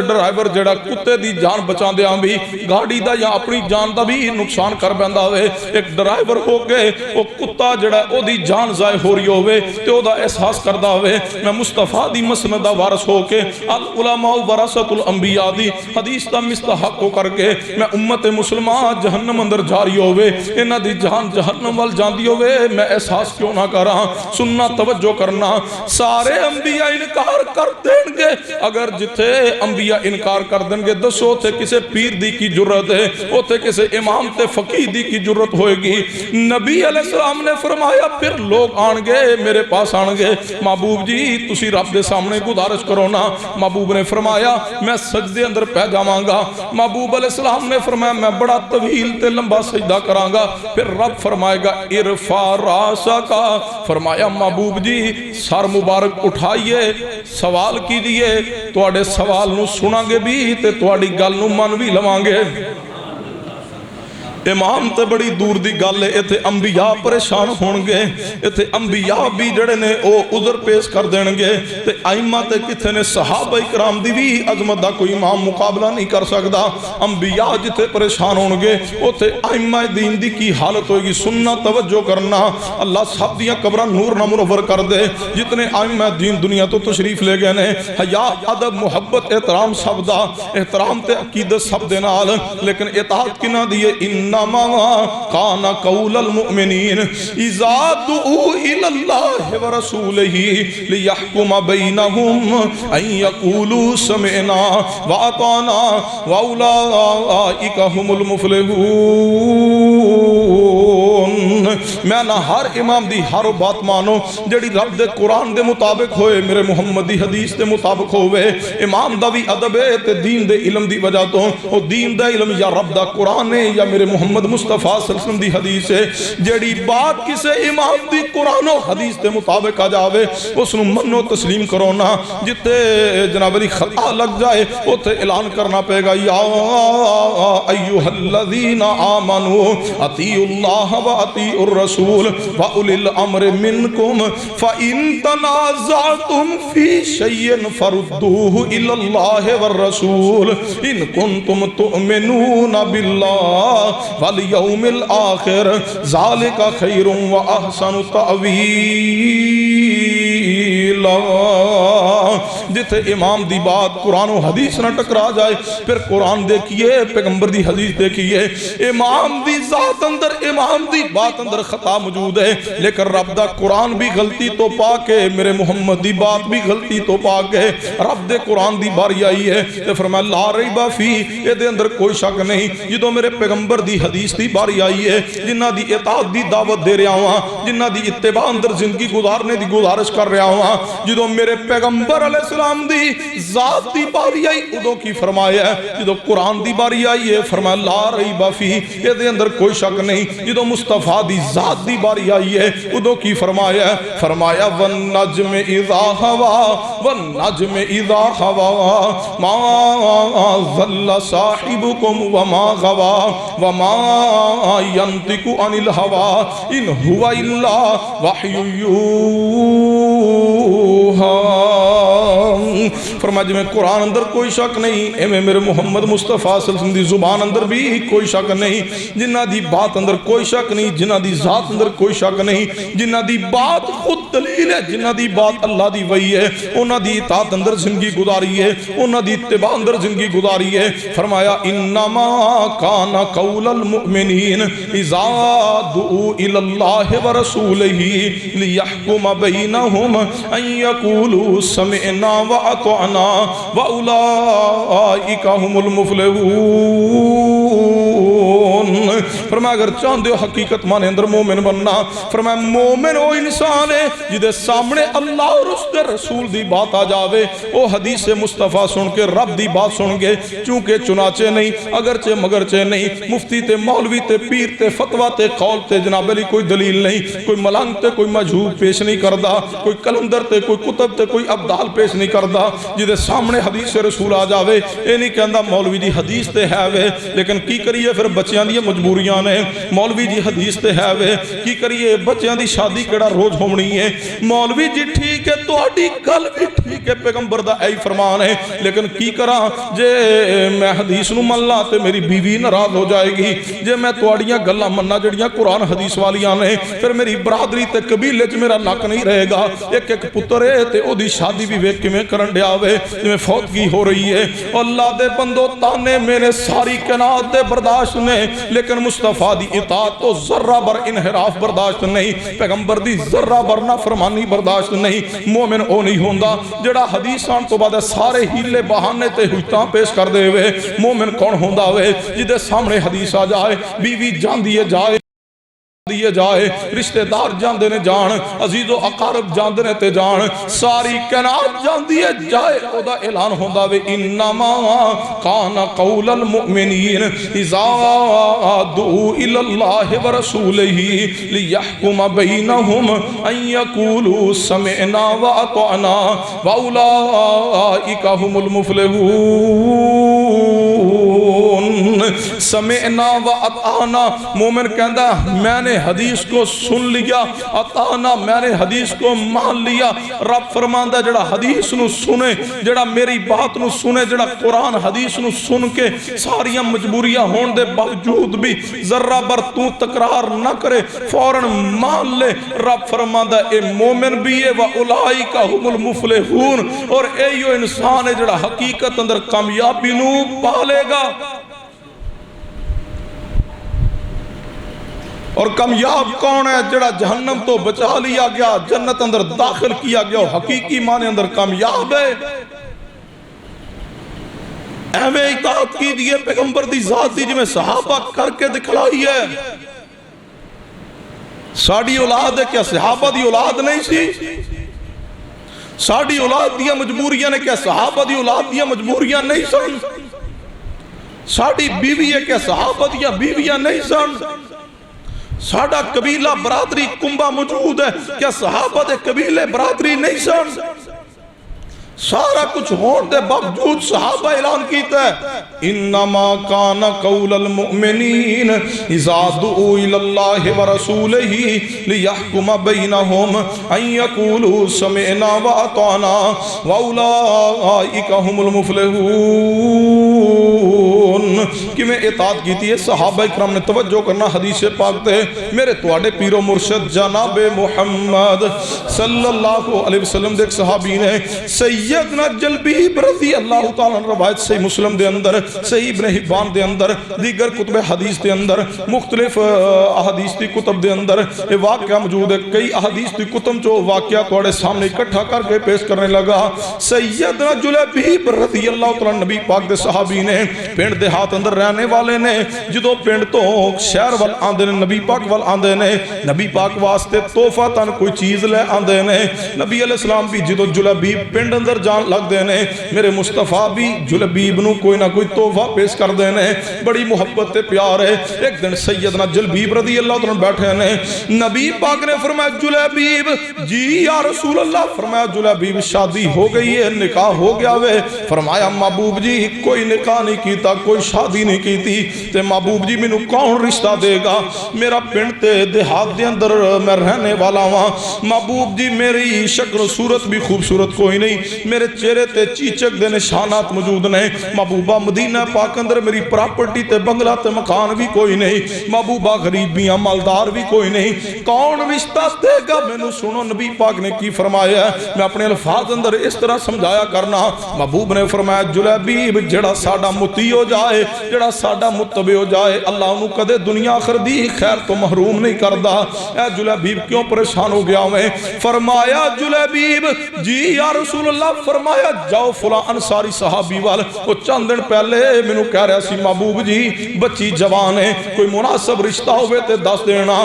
ڈرائیور جڑا کتے دی جان بچان دیا بھی گاڑی دا یا اپنی جان دا بھی نقصان کر بیندہ ہوئے ایک ڈرائیور ہو کے او کتا جڑا او دی جان ضائع ہو رہی ہوئے تے او دا احساس کردہ ہوئے میں مصطفیٰ دی مسندہ وارث ہو کے العلماء ورثۃ الانبیاء دی حدیث دا مستحق ہو کر کے میں امت مسلمہ جہنم اندر جاری ہوئے انہ دی جان جہنم وال جان دی ہوئے میں احساس کیوں نہ کر رہا سننا توجہ کرنا سارے انبیاء انکار کر دیں گے اگر جتھے انبیاء انکار کر دیں گے دسو تے کسے پیر دی کی جرت ہے او تے کسے امام تے فقیہ دی کی جرت ہوئے گی نبی علیہ السلام نے فرمایا پھر لوگ آن گے میرے پاس آن گے محبوب جی تسی رب دے سامنے گزارش کرو نا محبوب نے فرمایا میں سجدے اندر پہ جاواں گا محبوب علیہ السلام نے فرمایا میں بڑا طویل تے لمبا سجدہ کراں گا پھر رب فرمائے گا ارفع راسک فرمایا محبوب جی سر مبارک اٹھائیے سوال کیجئے تواڈے سوال نو سناں گے بھی تے تواڈی گل نو من بھی لواں گے امام تے بڑی دور دی گل ہے ایتھے انبیاء پریشان ہون گے ایتھے انبیاء بھی جڑے نے او عذر پیش کر دین گے تے ائمہ تے کتھے نے صحابہ کرام دی بھی عظمت دا کوئی امام مقابلہ نہیں کر سکدا انبیاء جتے پریشان ہون گے اوتھے ائمہ دین دی کی حالت ہوئے گی سننا توجہ کرنا اللہ سب دیاں قبراں نور نہ منور کر دے جتنے ائمہ دین دنیا تو تشریف لے گئے نے حیا ادب محبت احترام سب دا احترام تے عقیدت سب دے نال لیکن اطاعت کنا دیے انما کان قول المؤمنین اذا دعوا الی اللہ ورسولہ لیحکم بینہم ان یقولوا سمعنا واطعنا واولئک هم المفلحون میں نہ ہر امام دی ہر بات مانو جڑی رب دے قرآن دے مطابق ہوئے میرے محمد دی حدیث دے مطابق ہوئے امام دا بھی ادب ہے تے دین دے علم دی وجہ تو او دین دا علم یا رب دا قرآن ہے یا میرے محمد مصطفیٰ صلی اللہ علیہ وسلم دی حدیث ہے جڑی بات کسے امام دی قرآن و حدیث دے مطابق آ جاوے اس نو منو تسلیم کرو نا جتے جناب علی خطا لگ جائے اوتے اعلان کرنا پے گا یا ایھا الذین آمنوا اطیعوا اللہ و اطیعوا الرسول وَأُولِي الْأَمْرِ مِنْكُمْ فَإِن تَنَازَعْتُمْ فِي شَيْءٍ فَرُدُّوهُ إِلَى اللَّهِ وَالرَّسُولِ إِن كُنتُمْ تُؤْمِنُونَ بِاللَّهِ وَالْيَوْمِ الْآخِرِ ذَلِكَ خَيْرٌ وَأَحْسَنُ تَأْوِيلًا جتھے امام دی بات قرآن و حدیث نہ ٹکرا جائے پھر قرآن دیکھئے پیغمبر دی حدیث دیکھئے امام دی ذات اندر امام دی بات اندر خطا موجود ہے لیکن رب دا قرآن بھی غلطی تو پاکے میرے محمد دی بات بھی غلطی تو پاکے رب دے قرآن دی باری آئی ہے تے فرمایا لا ریبہ فی اے دے اندر کوئی شک نہیں جدو میرے پیغمبر دی حدیث دی باری آئی ہے جنہ دی اطاعت دی دعوت دے رہا ہوں جنہ دی اتباع اندر زندگی گزارنے دی گزارش کر رہا ہوں جدو میرے پیغمبر علیہ السلام دی ذات دی باری آئی ادو کی فرمایا ہے جدو قرآن دی باری آئی ہے فرمایا لا ریبہ فی اے دے اندر کوئی شک نہیں جدو مصطفیٰ دی ذات دی باری آئی ہے ادو کی فرمایا وَالنَّجْمِ اِذَا هَوَا وَالنَّجْمِ اِذَا هَوَا مَا ضَلَّ صَاحِبُكُمْ وَمَا غَوَا وَمَا يَنْطِقُ عَنِ الْهَوَا إِنْ هُوَ إِلَّا وَحْيٌ يُوحَىٰ فرمایا جی میں قرآن اندر کوئی شک نہیں اے میں میرے محمد مصطفیٰ صلی اللہ علیہ وسلم دی زبان اندر بھی کوئی شک نہیں جنہ دی بات اندر کوئی شک نہیں جنہ دی ذات اندر کوئی شک نہیں جنہ دی بات خود دلیل ہے جنہ دی بات اللہ دی وحی ہے انہ دی اطاعت اندر زندگی گزاری ہے انہ دی اتباع اندر زندگی گزاری ہے فرمایا انما کان قول المؤمنین اذا دعوا الى اللہ ورسولہ لیحکم بینہم ان یقولوا سمعنا وأطعنا وأولئك هم المفلحون فرمایا اگر چاہتے ہو حقیقت مانے اندر مومن بننا فرمایا مومن وہ انسان ہے جدے سامنے اللہ اور اس کے رسول دی بات آ جاوے وہ حدیث مصطفیٰ سن کے رب دی بات سن کے چونکہ چنانچہ نہیں اگرچہ مگرچہ نہیں مفتی تے مولوی تے پیر تے فتوہ تے قول تے جناب علی کوئی دلیل نہیں کوئی ملنگ تے کوئی مجھوب پیش نہیں کردہ کوئی کلندر تے کوئی کتب تے کوئی ابدال پیش نہیں کردہ جدے سامنے حدیث رسول آ جاوے اے نہیں کہندہ مولوی جی حدیث تے ہے وے لیکن کی کریے پھر بچیاں دی مجبوریاں نے مولوی جی حدیث تے ہے وے کی کریے بچیاں دی شادی کیڑا روز ہونی ہے مولوی جی ٹھیک ہے تو آڈی گل بھی ٹھیک ہے پیغمبر دا اے فرمان ہے لیکن کی کرا جے میں حدیث نو من لا تے میری بیوی ناراض ہو جائے گی جے میں تو آڈیاں گلہ مننا جڑیاں قرآن حدیث والیاں نے پھر میری برادری تے قبیلے چ میرا نک نہیں رہے گا ایک ایک پتر ہے تے او دی شادی بھی ویک کے میں کرن دیا ہوئے جمیں فوتگی ہو رہی ہے اللہ دے بندو تانے میں نے ساری کائنات دے برداشت نے لیکن مصطفیٰ دی اطاعت تو ذرہ بر انحراف برداشت نہیں پیغمبر دی ذرہ بر نافرمانی برداشت نہیں مومن او نہیں ہوندہ جڑا حدیثان تو بعد سارے ہیلے بہانے تے ہوئیتاں پیش کر دے ہوئے مومن کون ہوندہ ہوئے جدے سامنے حدیث آ جائے بیوی جان دیے جائے دیے جائے رشتہ دار جان دینے جان عزیز و اقارب جان دینے تے جان ساری کائنات جان دیے جائے او دا اعلان ہوندہ وے انما کان قول المؤمنین اذا دعوا الى اللہ ورسولہ لیحکم بینہم ان یقولوا سمعنا واطعنا واولئک هم المفلحون سمعنا واطعنا مومن کہندہ میں نے حدیث کو سن لیا اطانا میں نے حدیث کو مان لیا رب فرماندہ جڑا حدیث نو سنے جڑا میری بات نو سنے جڑا قرآن حدیث نو سن کے ساریاں مجبوریاں ہون دے باوجود بھی ذرہ بر تو تکرار نہ کرے فوراً مان لے رب فرماندہ اے مومن بھی ہے وَأُولَئِكَ هُمُ الْمُفْلِحُونَ اور اے یو انسان ہے جڑا حقیقت اندر کامیابی نو پالے گا اور کامیاب کون ہے جڑا جہنم تو بچا لیا گیا جنت اندر داخل کیا گیا حقیقی معنی اندر کامیاب ہے اہمیں اطاعت کی دیئے پیغمبر دی ذات دی جی میں صحابہ کر کے دکھلائی ہے ساڑی اولاد ہے کیا صحابہ دی اولاد نہیں سی؟ ساڑی اولاد دیا مجبوریاں نے کیا صحابہ دی اولاد دیا مجبوریاں نہیں سن؟ ساڑی بیوی ہے کیا صحابہ دیا بیویاں نہیں سن؟ ساڑا قبیلہ برادری کنبہ موجود ہے کیا صحابہ دے قبیلے برادری نہیں سن؟ سارا کچھ ہون دے باوجود صحابہ اعلان کیتا ہے انما کان قول المؤمنین اذا دعوا الی اللہ ورسولہ لیحکم بینہم ان یقولوا سمعنا واطعنا واولئک هم المفلحون کہ میں اطاعت کیتی ہے صحابہ اکرام نے توجہ کرنا حدیث پاک تے میرے تواڈے پیر و مرشد جناب محمد صلی اللہ علیہ وسلم دے ایک صحابی نے سیدنا جلبیب رضی اللہ تعالیٰ روایت صحیح مسلم دے اندر صحیح ابن حبان دے اندر دیگر کتب حدیث دے اندر مختلف احادیث دی کتب دے اندر یہ واقعہ موجود ہے کئی احادیث دی کتب جو واقعہ توڑے سامنے اکٹھا کر کے پیش کرنے لگا سیدنا جلبیب رضی اللہ تعالیٰ نبی پاک دے صحابی نے پینڈ دے ہاتھ اندر رہنے والے نے جدو پینڈ تو شہر وال آندے نے نبی پاک وال آندے نے نبی پاک واسطے توفہ تن کوئی چیز لے آندے نے نبی علیہ السلام بھی جدو جلبیب پینڈ اندر جان لگ دینے میرے مصطفیٰ بھی جلبیب نو کوئی نہ کوئی تحفہ پیش کر دینے بڑی محبت تے پیار ہے ایک دن سیدنا جلبیب رضی اللہ تعالیٰ بیٹھے نے نبی پاک نے فرمایا جلبیب جی یا رسول اللہ فرمایا جلبیب شادی ہو گئی ہے نکاح ہو گیا وے فرمایا محبوب جی کوئی نکاح نہیں کیتا کوئی شادی نہیں کیتی تے محبوب جی میں نو کون رشتہ دے گا میرا پنڈ تے دیہات دے اندر میں رہنے والا ہوں محبوب جی میری شکل و صورت بھی خوبصورت کوئی نہیں میرے چہرے تے چیچک دے نشانات موجود نہیں محبوبہ مدینہ پاک اندر میری پراپرٹی تے بنگلہ تے مکان بھی کوئی نہیں محبوبہ غریبیاں مالدار بھی کوئی نہیں کون رشتہ دے گا میں نے سنو نبی پاک نے کی فرمایا ہے میں اپنے الفاظ اندر اس طرح سمجھایا کرنا محبوب نے فرمایا جلبیب جڑا ساڈا متی ہو جائے جڑا ساڈا متبع ہو جائے اللہ انہوں کدے دنیا آخر دی خیر تو محروم نہیں کردا اے جلبیب کیوں پریشان ہو گیا میں فرمایا جلبیب جی یا رسول اللہ فرمایا جاؤ فلاں انصاری صحابی وال وہ چند دن پہلے میں نو کہہ رہا سی محبوب جی بچی جوان ہے کوئی مناسب رشتہ ہوئے تے دس دینا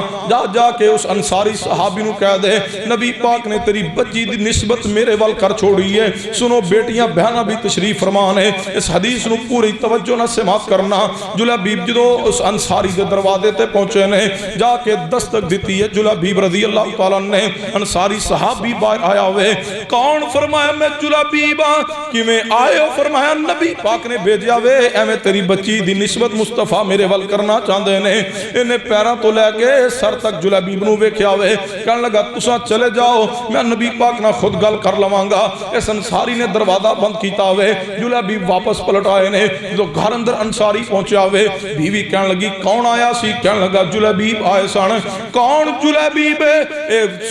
جا کے اس انصاری صحابی نو کہہ دے نبی پاک نے تیری بچی دی نسبت میرے وال کر چھوڑی ہے سنو بیٹیاں بہنہ بھی تشریف فرمان ہے اس حدیث نو پوری توجہ نہ سماعت کرنا جلبیب جدو اس انصاری دے دروازے تے پہنچے نے جا کے دستک دیتی ہے جلبیب رضی اللہ تعالیٰ نے انصاری صحابی باہر آیا ہوئے کون فرمایا میں جلبیب کہ میں آئے ہو فرمایا نبی پاک نے بھیجیا وے اے میں تیری بچی دی نسبت مصطفیٰ میرے ول کرنا چاہندے نے انہیں پیرا تو لے کے سر تک جلبیب نو ویکھیا ہوئے کہنے لگا تساں چلے جاؤ میں نبی پاک نہ خود گل کر لواں گا اس انصاری نے دروازہ بند کیتا ہوئے جلبیب واپس پلٹ آئے نے جو گھر اندر انصاری پہنچیا ہوئے بیوی کہنے لگی کون آیا سی کہنے لگا جلبیب آئے سن کون جلبیب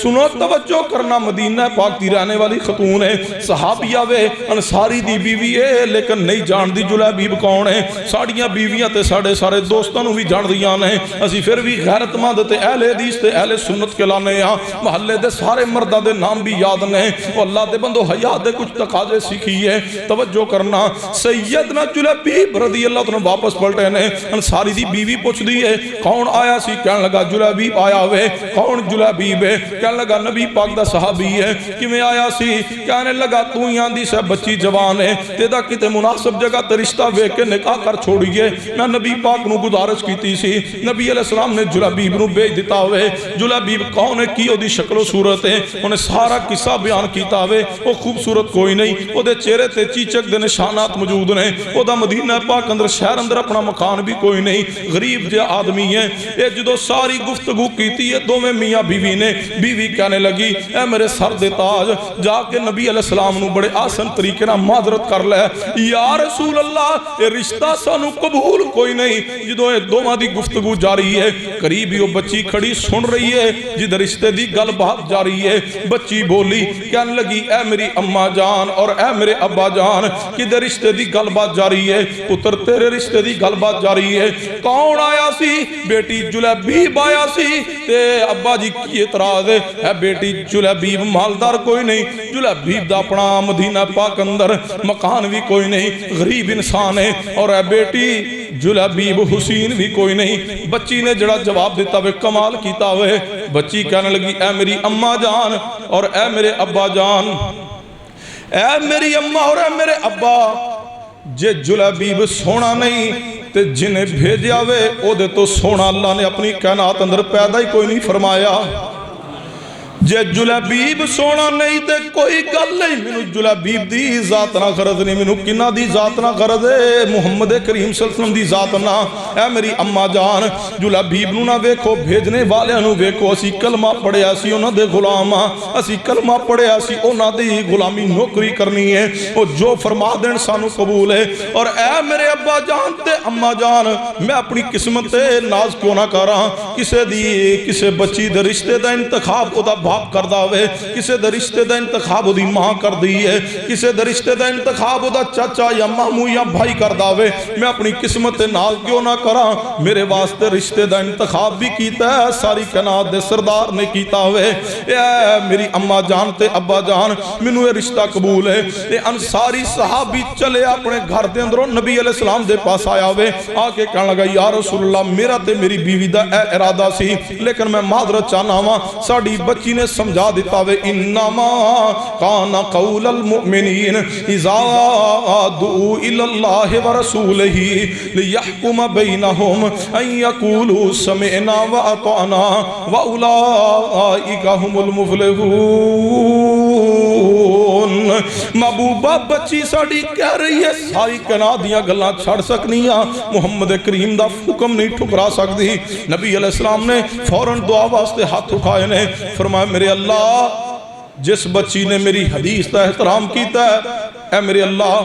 سنو توجہ کرنا مدینہ پاک دی رہنے والی خاتون ہے صحابیہ وے انصاری دی بیوی ہے لیکن نہیں جان دی جلبیب کون ہے ساڑیاں بیویاں تے سارے دوستاں نو بھی جان دیاں نے اسی پھر بھی غیرت مند تے اہل حدیث تے اہل سنت کے لانے ہاں محلے دے سارے مردہ دے نام بھی یاد نے وہ اللہ دے بندو حیا دے کچھ تقاضے سیکھی ہے توجہ کرنا سیدنا جلبیب رضی اللہ عنہ واپس پلٹے نے انصاری دی بیوی پوچھ دی ہے کون آیا سی کہنے لگا جلبیب آیا ہوئے کون جلبیب ہے کہنے لگا نبی پاک دا صحابی ہے کہ میں آیا سی کہنے لگا تو یہاں دی سے بچی جوان ہے تیدا کتے مناسب جگہ تے رشتہ ویک کے نکاح کر چھوڑیے میں نبی پاک نو گزارش کیتی سی نبی علیہ السلام نے جلبیب نو بھیج دیتا ہوئے جلبیب کون ہے کی او دی شکل و صورت ہے انہیں سارا قصہ بیان کیتا ہوئے وہ خوبصورت کوئی نہیں او دے چہرے تے چیچک دے نشانات موجود نے او دا مدینہ پاک اندر شہر اندر اپنا مکان بھی کوئی نہیں غریب جے آدمی ہے اے جدو ساری گفتگو کیتی ہے دو میں میاں بیوی نے بیوی کہنے لگی اے میرے سر دے تاج جا کے نبی علیہ السلام نو بڑے آسن طریقے نہ معذرت کر لے یا رسول اللہ اے رشتہ سانو قبول کوئی نہیں جدو اے دو ماں دی گفتگو جاری ہے قریبی وہ بچی کھڑی سن رہی ہے جد رشتے دی گل بات جاری ہے بچی بولی کہنے لگی اے میری اماں جان اور اے میرے ابا جان کہ رشتے دی گل بات جاری ہے پتر تیرے رشتے دی گل بات جاری ہے. کون آیا سی؟ بیٹی جلیبیب آیا سی. تے ابا جی کی اعتراض ہے؟ اے بیٹی جلیبیب مالدار کوئی نہیں، جلیبیب دا اپنا مدینہ پاک اندر مکان بھی کوئی نہیں، غریب انسان ہے. اور اے بیٹی جلیبیب حسین بھی کوئی نہیں. بچی نے جڑا جواب دیتا ہوئے کمال کیتا ہوئے. بچی کہنے لگی اے میری اماں جان اور اے میرے ابا جان، اے میری اماں اور اے میرے ابا، جے جلیبیب سونا نہیں تے جنہیں بھیجیا ہوئے او دے تو سونا اللہ نے اپنی کائنات اندر پیدا ہی کوئی نہیں فرمایا. جے جلیبیب سونا نہیں تے کوئی گل نہیں، مینوں جلیبیب دی ذات نہ غرض نہیں، مینوں کنہ دی ذات نہ غرض ہے، محمد کریم صلی اللہ علیہ وسلم دی ذات نہ. اے میری اماں جان، جلیبیب نو نہ ویکھو، بھیجنے والے نو ویکھو. اسی کلمہ پڑھیا سی انہاں دے غلام ہاں، اسی کلمہ پڑھیا سی انہاں دی غلامی نوکری کرنی ہے، او جو فرما دین سانو قبول ہے. اور اے میرے ابا جان تے اماں جان، میں اپنی قسمت تے ناز کیوں نہ کراں؟ کسے بچی دے رشتے دا انتخاب او دا باپ کر داوے، کسے دے رشتے دا انتخاب او دی ماں کر دی ہے، کسے دے رشتے دا انتخاب او دا چاچا یا مامو یا بھائی کر داوے. میں اپنی قسمت تے ناز کیوں نہ کراں؟ میرے واسطے رشتے دا انتخاب بھی کیتا ہے ساری کائنات دے سردار نے کیتا ہوئے. اے میری اماں جان تے ابا جان، مینوں یہ رشتہ قبول ہے. اے انصاری صحابی چلے اپنے گھر دے اندروں نبی علیہ السلام دے پاس آیا ہوئے، آ کے کہنے لگا یا رسول اللہ میرا تے میری بیوی دا اے ارادہ سی، لیکن میں معذرت چاہنا ہاں. ساڈی بچی نے سمجھا دیتا ہوئے انما کان قول المؤمنین اذا دعوا الی اللہ ورسولہ لیحکم بینہم ان یقولوا سمعنا واطعنا واولئک هم المفلحون. محبوبہ بچی ساڑی کہہ رہی ہے ساری کنادیاں گلاں چھڑ سکنیاں، محمد کریم دا حکم نہیں ٹھکرا سکتی. نبی علیہ السلام نے فوراً دعا واسطے ہاتھ اٹھائے نے، فرمایا میرے اللہ جس بچی نے میری حدیث کا احترام کیتا ہے، اے میرے اللہ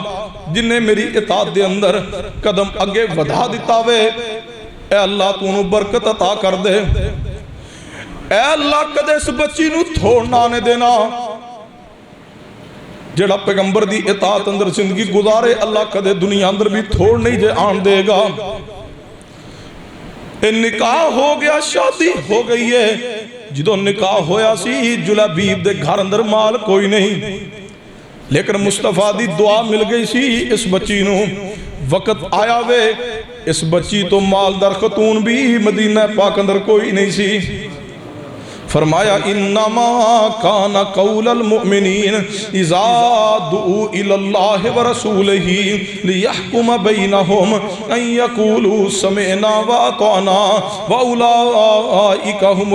جن نے میری اطاعت دے اندر قدم اگے ودا دیتا وے، اے اللہ تو انہوں برکت عطا کر دے. اے اللہ کدے اس بچی نو تھوڑنا آنے دینا، جڑا پیغمبر دی اطاعت اندر زندگی گزارے اللہ کدے دنیا اندر بھی تھوڑ نہیں جے آن دے گا. نکاح ہو گیا، شادی ہو گئی ہے. جدو نکاح ہویا سی جلیبیب دے گھر اندر مال کوئی نہیں، لیکن مصطفیٰ دی دعا مل گئی سی اس بچی نو. وقت آیا وے اس بچی تو مالدار خاتون بھی مدینہ پاک اندر کوئی نہیں سی. فرمایا انما کان قول المؤمنین اذا دعوا الی اللہ ورسولہ لیحکم بینہم ان یقولوا سمعنا واطعنا واولئک هم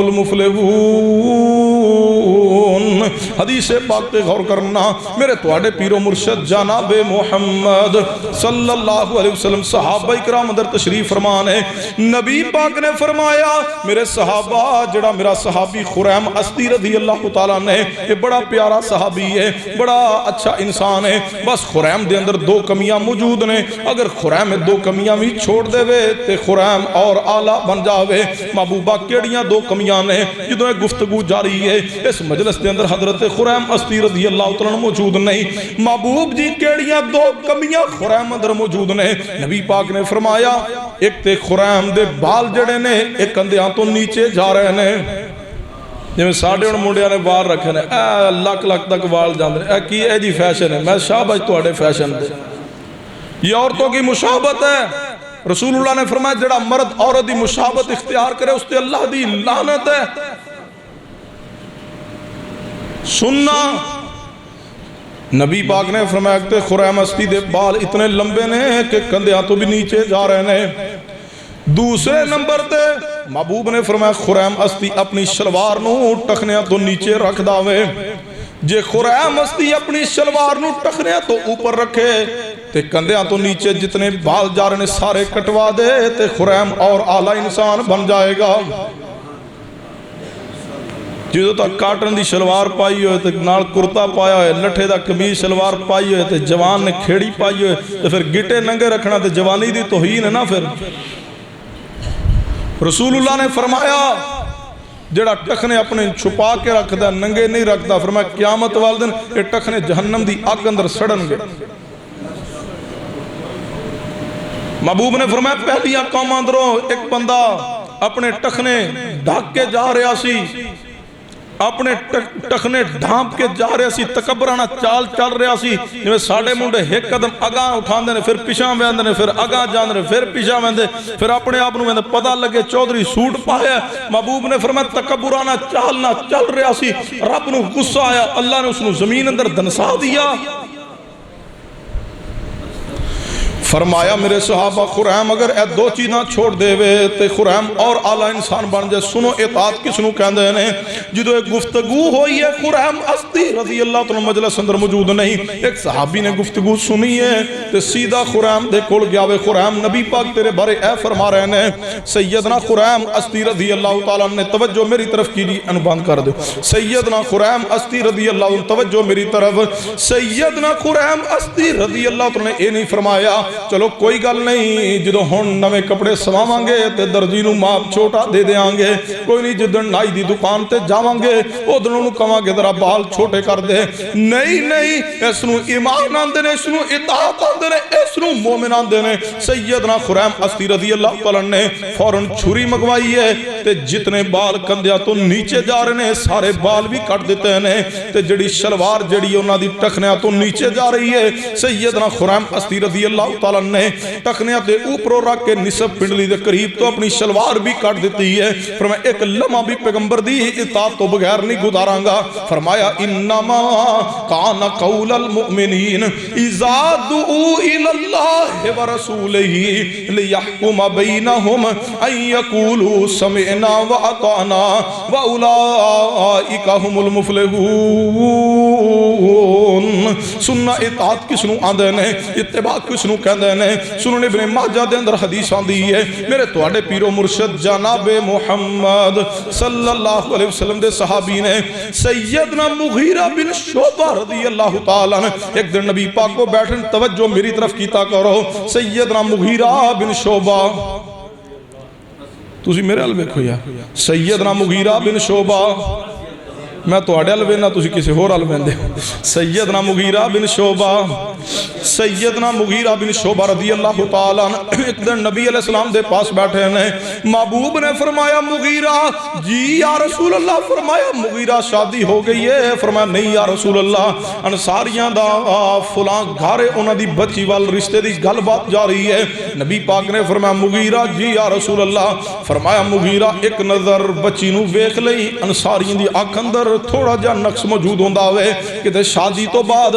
المفلحون. حدیث پاک پہ غور کرنا. میرے تواڈے پیر و مرشد جناب محمد صلی اللہ علیہ وسلم صحابہ اکرام اندر تشریف فرمان ہے. نبی پاک نے فرمایا میرے صحابہ، جڑا میرا صحابی خریم اسدی رضی اللہ تعالیٰ نے، یہ بڑا پیارا صحابی ہے، بڑا اچھا انسان ہے، بس خریم دے اندر دو کمیاں موجود نے. اگر خریم میں دو کمیاں بھی چھوڑ دے وے تے خریم اور اعلیٰ بن جاوے. محبوبہ کیڑیاں دو کمیاں نے؟ جدوں ایک گفتگو جاری ہے اس مجلس دے اندر حضرت خریم اسدی رضی اللہ تعالیٰ موجود نہیں. محبوب جی کیڑیاں دو کمیاں خریم اندر موجود نے؟ نبی پاک نے فرمایا ایک تے خریم دے بال جڑے نے ایک کندھیاں تو نیچے جا رہے نے، جی ساڑھے ان منڈیاں نے بال رکھے نے، اے لک لک تک بال جاندے نے. اے کی ہے جی فیشن ہے؟ میں شاباش تواڈے فیشن دے. یہ عورتوں کی مشابہت ہے. رسول اللہ نے فرمایا جڑا مرد عورت دی مشابہت اختیار کرے اس تے اللہ دی لعنت ہے. سننا نبی پاک نے فرمایا کہ خریم اسدی دے بال اتنے لمبے نے کہ کندھیاں تو بھی نیچے جا رہے نے. دوسرے نمبر تے محبوب نے فرمایا خریم اسدی اپنی شلوار نو ٹخنیاں تو نیچے رکھ داوے. جے خریم اسدی اپنی شلوار نو ٹخنیاں تو اوپر رکھے تے کندھیاں تو نیچے جتنے بال جا رہے نے سارے کٹوا دے تے خریم اور اعلیٰ انسان بن جائے گا. جدو تک کاٹن دی شلوار پائی ہوئے تے نال کرتا پایا ہوئے، لٹھے دا قمیض شلوار پائی ہوئے تے جوان نے کھیڑی پائی ہوئے تے پھر گٹے ننگے رکھنا تے جوانی دی توہین ہے نا. پھر رسول اللہ نے فرمایا جڑا ٹخنے اپنے چھپا کے رکھدا ننگے نہیں رکھدا، فرمایا قیامت والے دن یہ ٹخنے جہنم دی آگ اندر سڑن گے. محبوب نے فرمایا پہلیاں قوم اندروں ایک بندہ اپنے ٹخنے ڈھک کے جا رہا سی، اپنے ٹخنے ڈھانپ کے جا رہا سی، تکبرانہ چال چل رہا سی، جویں ساڑے منڈے ایک قدم اگاں اٹھاندے نے پھر پیچھے ویندے نے، پھر اگاں جاندے نے پھر پیچھے ویندے، پھر اپنے آپ نوں ویندے پتہ لگے چودھری سوٹ پایا۔ محبوب نے فرمایا تکبرانہ چال نہ چل رہا سی، رب نوں غصہ آیا، اللہ نے اس نوں زمین اندر دنسا دیا۔ فرمایا میرے صحابہ خریم اگر اے دو چیزاں چھوڑ دے وے تے خریم اور اعلیٰ انسان بن جائے۔ سنو اطاعت کس نو کہندے نے؟ جدو ایک گفتگو ہوئی ہے خریم اسدی رضی اللہ تعالیٰ مجلس اندر موجود نہیں، ایک صحابی نے گفتگو سنی ہے تے سیدھا خریم دے کول گیا وے، خریم نبی پاک تیرے بارے اے فرما رہے ہیں۔ سیدنا خریم اسدی رضی اللہ تعالیٰ نے توجہ میری طرف کی انبان کر دے، سیدنا خریم اسدی رضی اللہ توجہ میری طرف، سیدنا خریم اسدی رضی اللہ تعالیٰ نے اے نہیں فرمایا چلو کوئی گل نہیں جدو ہون نوے کپڑے سواواں گے تے درجی نو ماپ چھوٹا دے دیاں گے، کوئی نہیں جدن نائی دی دکان تے جاواں گے ادھروں نو کہاں گے ذرا بال چھوٹے کر دے۔ نہیں اس نو ایمان آندے نے، اس نو اطاعت آندے نے، اس نو مومن آندے نے۔ سیدنا خریم اسدی رضی اللہ تعالیٰ نے فوراً چھری مگوائی ہے تے جتنے بال کندھیاں تو نیچے جا رہے ہیں سارے بال بھی کٹ دیتے ہیں تے جڑی شلوار جڑی انہاں دی ٹخنیاں تو نیچے جا رہی ہے، سیدنا خریم اسدی رضی اللہ تعالیٰ نے ٹخنیاں تے اوپروں رکھ کے نصف پنڈلی دے قریب تو اپنی شلوار بھی کٹ دیتی ہے۔ فرمایا ایک لمحہ بھی پیغمبر دی اطاعت تو بغیر نہیں گزاراں گا۔ فرمایا انما کان قول المؤمنین اذا دعوا الی اللہ ورسولہ لیحکم بینہم ان یقولوا سمعنا واطعنا واولئک هم المفلحون۔ سننا اطاعت کس نو آندے نے، اتباع کس نو کہندے نے؟ سنن ابن ماجہ دے اندر حدیث آندی ہے میرے تواڈے پیر و مرشد جناب محمد صلی اللہ علیہ وسلم دے صحابی نے سیدنا مغیرہ بن شعبہ رضی اللہ تعالیٰ عنہ ایک دن نبی پاک کو بیٹھن توجہ میری طرف کیتا کرو، سیدنا مغیرہ بن شعبہ تسی میرے حل ویکھو یا سیدنا مغیرہ بن شعبہ میں تو اڑے الوینا تسی کسی ہور الویندے سیدنا مغیرہ بن شعبہ، سیدنا مغیرہ بن شعبہ رضی اللہ تعالیٰ عنہ ایک دن نبی علیہ السلام دے پاس بیٹھے ہیں۔ محبوب نے فرمایا مغیرہ جی یا رسول اللہ، فرمایا مغیرہ شادی ہو گئی ہے؟ فرمایا نہیں یا رسول اللہ، انصاریاں دا فلاں گھارے انہاں دی بچی وال رشتے دی گل بات جا رہی ہے۔ نبی پاک نے فرمایا مغیرہ جی یا رسول اللہ، فرمایا مغیرہ ایک نظر بچی نو ویکھ لئی، انصاریاں دی آنکھ اندر تھوڑا جا نقص موجود ہوندہ ہوئے کتے شادی تو بعد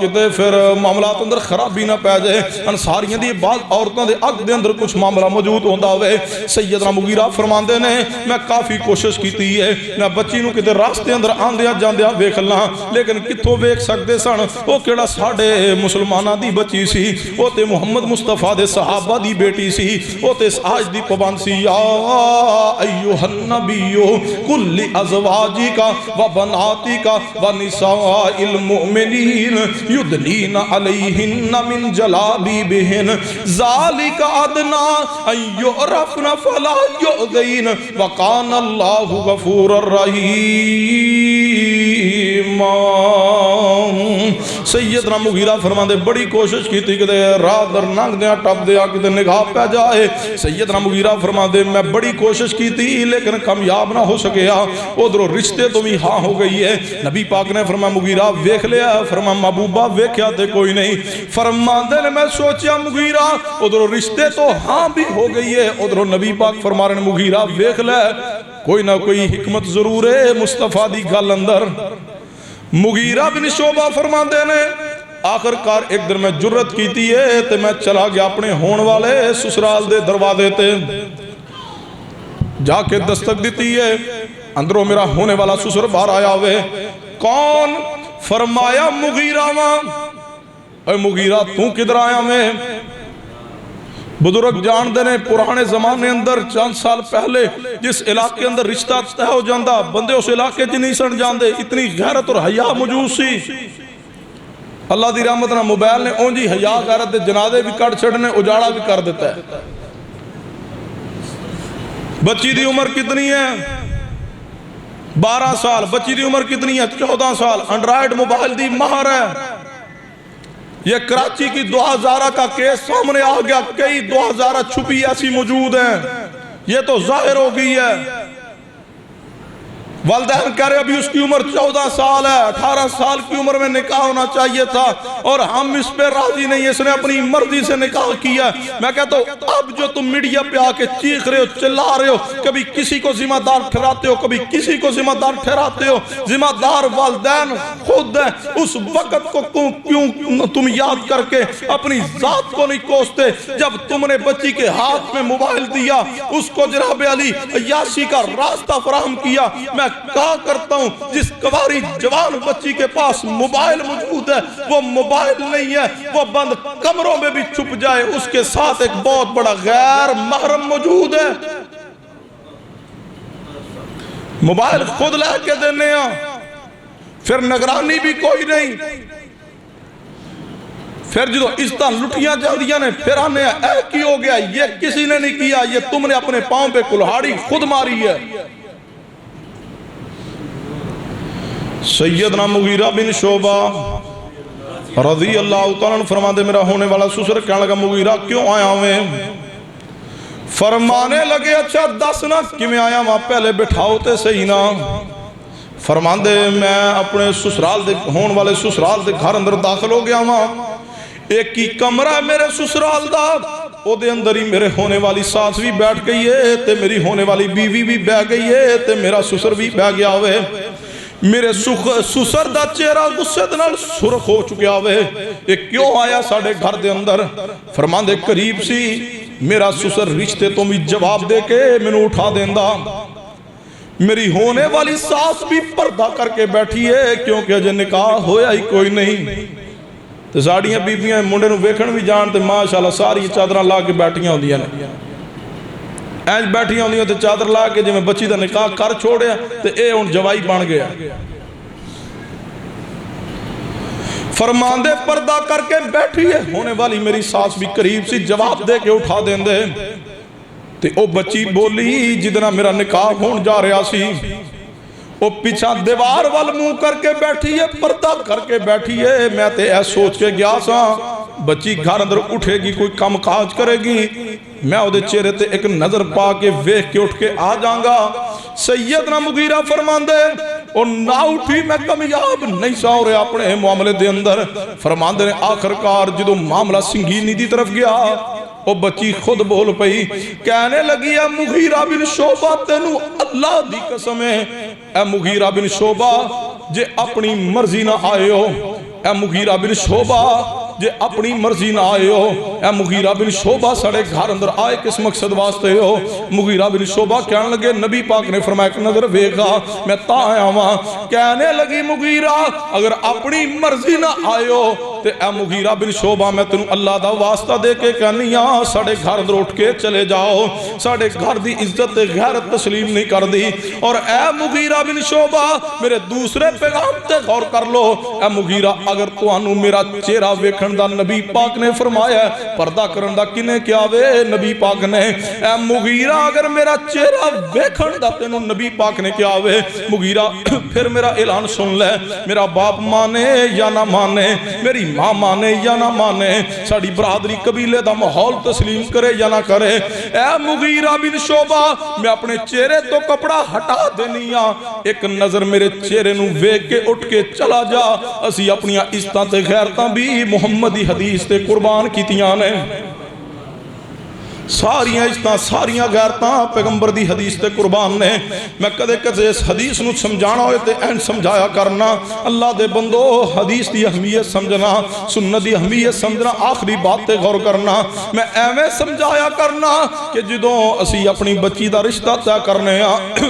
کتے پھر معاملات اندر خرابی نہ پہ جائے، انصاریاں دی بعض عورتوں دے اگ دے اندر کچھ معاملہ موجود ہوندہ ہوئے۔ سیدنا مغیرہ فرماندے نے میں کافی کوشش کیتی ہے میں بچی نو کتے راستے اندر آندیا جاندیا ویکھ لاں، لیکن کتھوں ویکھ سکتے سن، وہ کیڑا ساڑھے مسلمانہ دی بچی سی، وہ تے محمد مصطفیٰ دے صحابہ دی بیٹی سی، وہ تے آج دی پابند سی۔ یا ایوہ النبیو کل ازواجیکا و بناتیکا و نساء المؤمنین یدنین علیہن من جلابیبہن ذالک ادنا ان یعرفن فلا یؤذین وقان اللہ غفور الرحیم۔ سیدنا مغیرہ فرماندے بڑی کوشش کی تھی کہ راہ در ننگ دیا ٹپ دیا کہ نگاہ پہ جائے۔ سیدنا مغیرہ فرماندے میں بڑی کوشش کی تھی لیکن کامیاب نہ ہو سکیا، ادھروں رشتے تو بھی ہاں ہو گئی ہے۔ نبی پاک نے فرمایا مغیرہ ویکھ لیا؟ فرمایا محبوبہ ویکھیا تے کوئی نہیں۔ فرماندے نے میں سوچیا مغیرہ ادھروں رشتے تو ہاں بھی ہو گئی ہے، ادھروں نبی پاک فرما رہے ہیں مغیرہ ویکھ لے، کوئی نہ کوئی حکمت ضرور ہے مصطفیٰ دی گل اندر۔ مغیرہ بن شعبہ فرماندے نے آخر کار ایک دن میں جرت کیتی ہے تے میں چلا گیا اپنے ہون والے سسرال دے دروازے تے، جا کے دستک دیتی ہے، اندروں میرا ہونے والا سسر باہر آیا ہوئے۔ کون؟ فرمایا مغیرہ ماں۔ اے مغیرہ تو کدھر آیا میں؟ بزرگ جان دینے پرانے زمانے اندر چند سال پہلے جس علاقے اندر رشتہ طے ہو جاندہ بندے اس علاقے جی نہیں سن جاندے، اتنی غیرت اور حیاء موجود سی۔ اللہ دی رحمت نہ موبائل نے اونجی حیاء غیرت دے جنازے بھی کٹ چھڑنے اجاڑا بھی کر دیتا ہے۔ بچی دی عمر کتنی ہے؟ 12 سال۔ بچی دی عمر کتنی ہے؟ 14 سال۔ انڈرائیڈ موبائل دی مہر ہے، یہ کراچی کی 2000 کا کیس سامنے آ گیا، کئی 2000 چھپی ایسی موجود ہیں، یہ تو ظاہر ہو گئی ہے۔ والدین کہہ رہے ابھی اس کی عمر 14 سال ہے، 18 سال کی عمر میں نکاح ہونا چاہیے تھا اور ہم اس پہ راضی نہیں، اس نے اپنی مرضی سے نکاح کیا۔ میں کہتا ہوں اب جو تم میڈیا پہ آ کے چیخ رہے ہو، چلا رہے ہو، کبھی کسی کو ذمہ دار ٹھہراتے ہو، کبھی کسی کو ذمہ دار ٹھہراتے ہو، ذمہ دار والدین خود ہیں۔ اس وقت کو کیوں تم یاد کر کے اپنی ذات کو نہیں کوستے؟ جب تم نے بچی کے ہاتھ میں موبائل دیا، اس کو جناب علی عیاشی کا راستہ فراہم کیا، میں کہا کرتا ہوں جس کواری جوان بچی کے پاس موبائل موجود ہے وہ موبائل نہیں ہے، وہ بند کمروں میں بھی چھپ جائے، اس کے ساتھ ایک بہت بڑا غیر محرم موجود ہے۔ موبائل خود لے کے دینے ہیں، پھر نگرانی بھی کوئی نہیں، پھر جدو اس طرح لٹیاں جلدیاں نے پھر آنے ہیں اے کی ہو گیا، یہ کسی نے نہیں کیا، یہ تم نے اپنے پاؤں پہ کلہاڑی خود ماری ہے۔ سیدنا مغیرہ بن شعبہ رضی اللہ تعالیٰ عنہ فرما دے میرا ہونے والا سسر کہنے لگا مغیرہ کیوں آیا ہوئے؟ فرمانے لگے اچھا دس نا کہ میں آیا وہاں پہلے بٹھاؤ تے صحیح نا۔ فرمان دے میں اپنے سسرال دے ہون والے سسرال دے گھر اندر داخل ہو گیا وہاں، ایک کی کمرہ میرے سسرال دا، او دے اندر ہی میرے ہونے والی ساس بھی بیٹھ گئی ہے تے میری ہونے والی بیوی بھی بہ گئی ہے تے میرا سسر بھی بہ گیا ہوئے، میرے سسر دا چہرہ غصے دنال سرخ ہو چکیا ہوئے، یہ کیوں آیا ساڑھے گھر دے اندر؟ فرمان دے قریب سی میرا سسر رشتے تو بھی جواب دے کے میں نے اٹھا دیندہ، میری ہونے والی ساس بھی پردہ کر کے بیٹھی ہے کیونکہ اجے نکاح ہویا ہی کوئی نہیں، تو ساڑیاں بیبیاں منڈے نو ویکھن بھی جانتے ماشاءاللہ ساری چادرہ لا کے بیٹھیاں ہوں دیا نہیں، اینج بیٹھیاں ہوں دیا تو چادر لا کے جو میں بچی دا نکاح کر چھوڑے تو اے ان جوائی بان گیا۔ فرمان دے پردہ کر کے بیٹھی ہے ہونے والی میری ساس بھی قریب سی جواب دے کے اٹھا دیں دے تے او بچی بولی جدنا میرا نکاح ہون جا رہا سی، او پیچھا دیوار وال منہ کر کے بیٹھی ہے، پردہ کر کے بیٹھی ہے، میں تے اے سوچ کے گیا سا بچی گھر اندر اٹھے گی کوئی کام کاج کرے گی، میں او دے چہرے تے ایک نظر پا کے ویکھ کے اٹھ کے آ جاؤں گا۔ سیدنا مغیرہ فرمان دے اور نہ اٹھی میں کامیاب نہیں سا ہو رہے اپنے معاملے دے اندر۔ فرمان دے آخر کار جدو معاملہ سنگینی دی طرف گیا او بچی خود بول پئی کہنے لگی اے مغیرہ بن شعبہ تینو اللہ دی قسم ہے، اے مغیرہ بن شعبہ جے اپنی مرضی نہ آئے ہو، اے مغیرہ بن شعبہ جے اپنی مرضی نہ آئے ہو، اے مغیرہ بن شعبہ سڑے گھر اندر آئے کس مقصد واسطے ہو؟ مغیرہ بن شعبہ کہنے لگے نبی پاک نے فرمایا ایک نظر ویکھا میں تا آیا ہاں، کہنے لگی مغیرہ اگر اپنی مرضی نہ آئے ہو تے اے مغیرہ بن شعبہ میں تنوں اللہ دا واسطہ دے کے کہنی ہاں سڑے گھر اندر اٹھ کے چلے جاؤ، سڑے گھر دی عزت غیرت تسلیم نہیں کر دی۔ اور اے مغیرہ بن شعبہ میرے دوسرے پیغام تے غور کر لو، اے مغیرہ اگر تو انو میرا چہرہ ویکھن دا نبی پاک نے فرمایا ہے، پردہ کرن دا کنے کیا وے نبی پاک نے، اے مغیرہ اگر میرا چہرہ ویکھن دا تینوں نبی پاک نے کیا وے، مغیرہ پھر میرا اعلان سن لے، میرا باپ مانے یا نہ مانے، میری ماں مانے یا نہ مانے، ساڑی برادری قبیلے دا ماحول تسلیم کرے یا نہ کرے، اے مغیرہ بن شعبہ میں اپنے چہرے تو کپڑا ہٹا دینیا، ایک نظر میرے چہرے نو ویکھ کے اٹھ کے چلا جا، اسی اپنی عزتاں تے غیرتاں بھی محمدی حدیث تے قربان کیتیاں نے، ساریاں عزتاں ساریاں غیرتاں پیغمبر دی حدیث تے قربان نے۔ میں کدے کدے اس حدیث نو سمجھانا ہوئے تے این سمجھایا کرنا، اللہ دے بندو حدیث دی اہمیت سمجھنا، سنت دی اہمیت سمجھنا، آخری بات تے غور کرنا۔ میں ایویں سمجھایا کرنا کہ جدوں اسی اپنی بچی دا رشتہ طے کرنے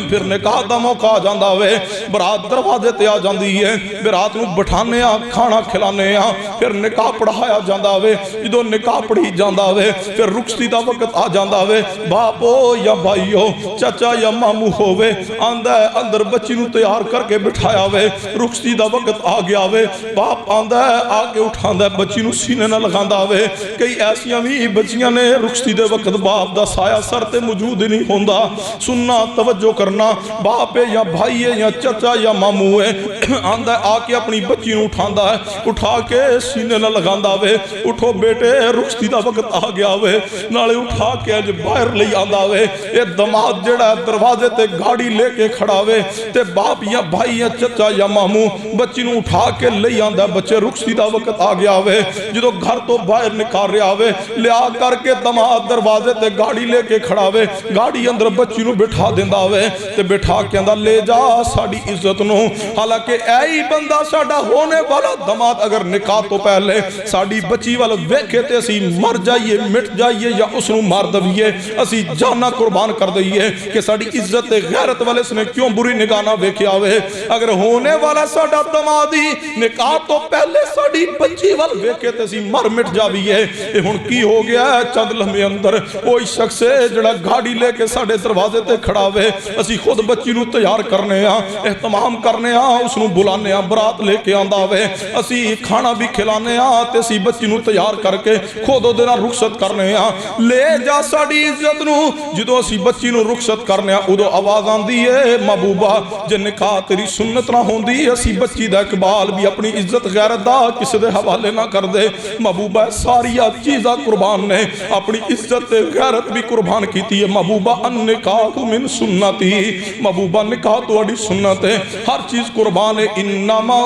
پھر نکاح دا موقع آ جاندا ہوئے، برات دروازے تے آ جاندی ہے، برات نو بٹھانے کھانا کھلانے پھر نکاح پڑھایا جاندا ہوئے، جدوں نکاح پڑھی جاندا ہوئے پھر رخصتی دا وقت آ جاندا ہوئے، باپو یا بھائیو چچا یا مامو ہوئے آندہ ہے اندر بچی نو تیار کر کے بٹھایا ہوئے، رخصتی دا وقت آ گیا ہوئے، باپ آندہ ہے آگے اٹھاندہ ہے بچی نو سینے نہ لگاندہ ہوئے، کئی ایسیاں بھی بچیاں نے رخصتی دے وقت باپ دا سایہ سر تے موجود نہیں ہوندہ، سننا توجہ کرنا، باپ یا بھائی یا چچا یا مامو ہے آندا ہے آ کے اپنی بچی نو اٹھاندا ہے اٹھا کے سینے نہ لگاندا وے اٹھو بیٹے رخصتی دا وقت آ گیا وے نالے اٹھا کے اج باہر لئی آندا وے اے دماد جڑا دروازے تے گاڑی لے کے کھڑا وے تے باپ یا بھائی یا چچا یا ماموں بچی نو اٹھا کے لئی آندا بچے رخصتی دا وقت آ گیا وے جدو گھر تو باہر نکال رہا وے لیا کر کے دماد دروازے تے گاڑی لے کے کھڑا وے گاڑی اندر بچی نو بٹھا دیندا وے تے بٹھا کے اندر لے جا ساڑی عزت نو حالانکہ اے بندہ ساڑا ہونے والا دماد اگر نکاح تو پہلے ساڑی بچی والا ویکھے تے اسی مر جائیے مٹ جائیے یا اس نو مار دویے اسی جانا قربان کر دئیے کہ ساڑی عزت غیرت والے اس نے کیوں بری نگانا ویکھے آوے اگر ہونے والا ساڑا دمادی نکاح تو پہلے ساڑی بچی والا ویکھے تے اسی مر مٹ جاویے اے ہن کی ہو گیا ہے چند لمحے اندر کوئی شخص ہے جڑا گاڑی لے کے ساڑے دروازے تے کھڑا ہوئے اسی خود بچی نو تیار کرنے ہاں اہتمام کرنے ہاں اس نو بلانے ہاں برات لے کے آندہ ہوئے اسی کھانا بھی کھلانے ہاں تے اسی بچی نو تیار کر کے خود دینا رخصت کرنے ہاں لے جا ساڑی عزت نو جدو اسی بچی نو رخصت کرنے ہاں ادو آواز آندی ہے محبوبہ جن نکاح تیری سنت نہ ہوندی اسی بچی دا اقبال بھی اپنی عزت غیرت دا کس دے حوالے نہ کر دے محبوبہ ساری چیزہ قربان نے اپنی عزت غیرت بھی قربان کیتی ہے محبوبہ ان نکاح من سنتی محبوبہ نکاح تو اڑی سنت ہے ہر چیز قربان ہے انما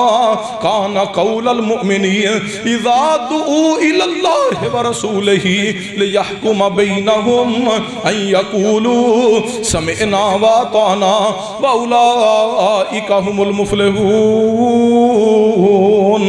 کان قول المؤمنین اذا دعو الاللہ ورسولہ لیحکم بینہم ان یقولوا سمعنا واطعنا واولئک هم المفلحون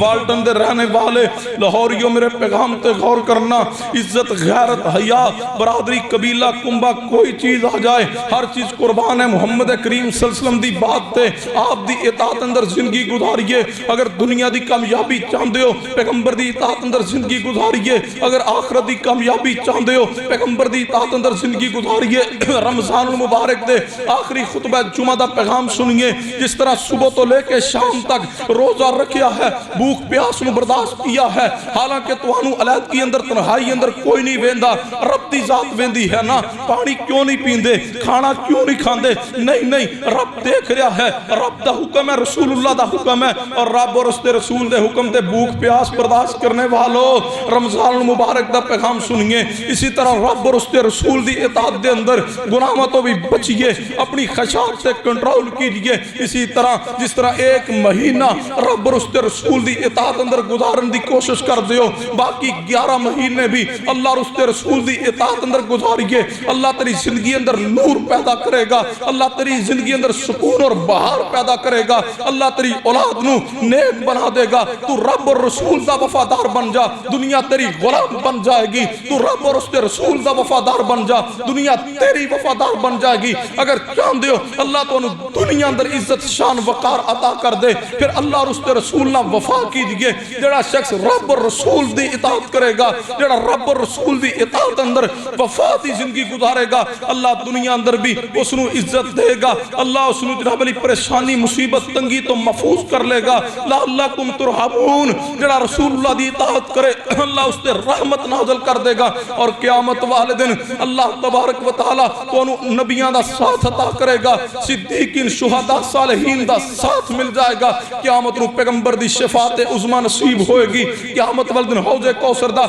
والٹن دے رہنے والے لاہوریوں میرے پیغام تے غور کرنا عزت غیرت حیا برادری قبیلہ کنبہ کوئی چیز آ جائے ہر چیز قربان ہے محمد کریم صلی اللہ علیہ وسلم دی بات تے آپ دی اطاعت اندر زندگی گزاریے اگر دنیا دی کامیابی چاہندے ہو پیغمبر دی اطاعت اندر زندگی گزاریے اگر آخرت دی کامیابی چاہندے ہو پیغمبر دی اطاعت اندر زندگی گزاریے رمضان المبارک دے آخری خطبہ جمعہ دا پیغام سنیے جس طرح صبح تو لے کے شام تک روزہ رکھیا ہے بھوک پیاس نو برداشت کیا ہے حالانکہ توانو علیحدگی اندر تنہائی اندر کوئی نہیں ویندا رب دی ذات ویندی ہے نا پانی کیوں نہیں پیندے کھانا کیوں نہیں کھاندے نہیں رب دیکھ رہا ہے رب دا حکم ہے رسول اللہ دا حکم ہے اور رب اور اس دے رسول دے حکم دے بھوک پیاس برداشت کرنے والو رمضان المبارک دا پیغام سنیے اسی طرح رب اور اس دے رسول دی اطاعت دے اندر گناہوں تو بھی بچیے اپنی خشاعت سے کنٹرول کیجئے اسی طرح جس طرح ایک مہینہ رب اور اس دے رسول دی اطاعت اندر گزارن دی کوشش کر دیو باقی 11 مہینے بھی اللہ اور اس دے رسول دی اطاعت اندر گزاریے اللہ تیری زندگی اندر نور پیدا کرے گا اللہ تیری زندگی اندر سکون اور بہار پیدا کرے گا اللہ تیری اولاد نو نیک بنا دے گا تو رب اور رسول دا وفادار بن جا دنیا تیری غلام بن جائے گی تو رب اور اس دے رسول دا وفادار بن جا دنیا تیری وفادار بن جائے گی اگر چاہندے ہو اللہ تو دنیا اندر عزت شان وقار عطا کر دے پھر اللہ اور اس دے رسول نہ وفا کیجئے جڑا شخص رب اور رسول دی اطاعت کرے گا جڑا رب اور رسول دی اطاعت اندر وفاتی زندگی گزارے گا اللہ دنیا اندر بھی اس نو عزت دے گا اللہ اس نو جناب علی پریشانی مصیبت تنگی تو محفوظ کر لے گا لعلکم ترحمون جڑا رسول اللہ دی اطاعت کرے اللہ اس تے رحمت نازل کر دے گا اور قیامت والے دن اللہ تبارک و تعالی تو نبیاں دا ساتھ عطا کرے گا صدیقین شہداء صالحین دا ساتھ مل جائے گا قیامت نو پیغمبر دی شفاعت عظمی نصیب ہوئے گی قیامت والے دن حوض کوثر دا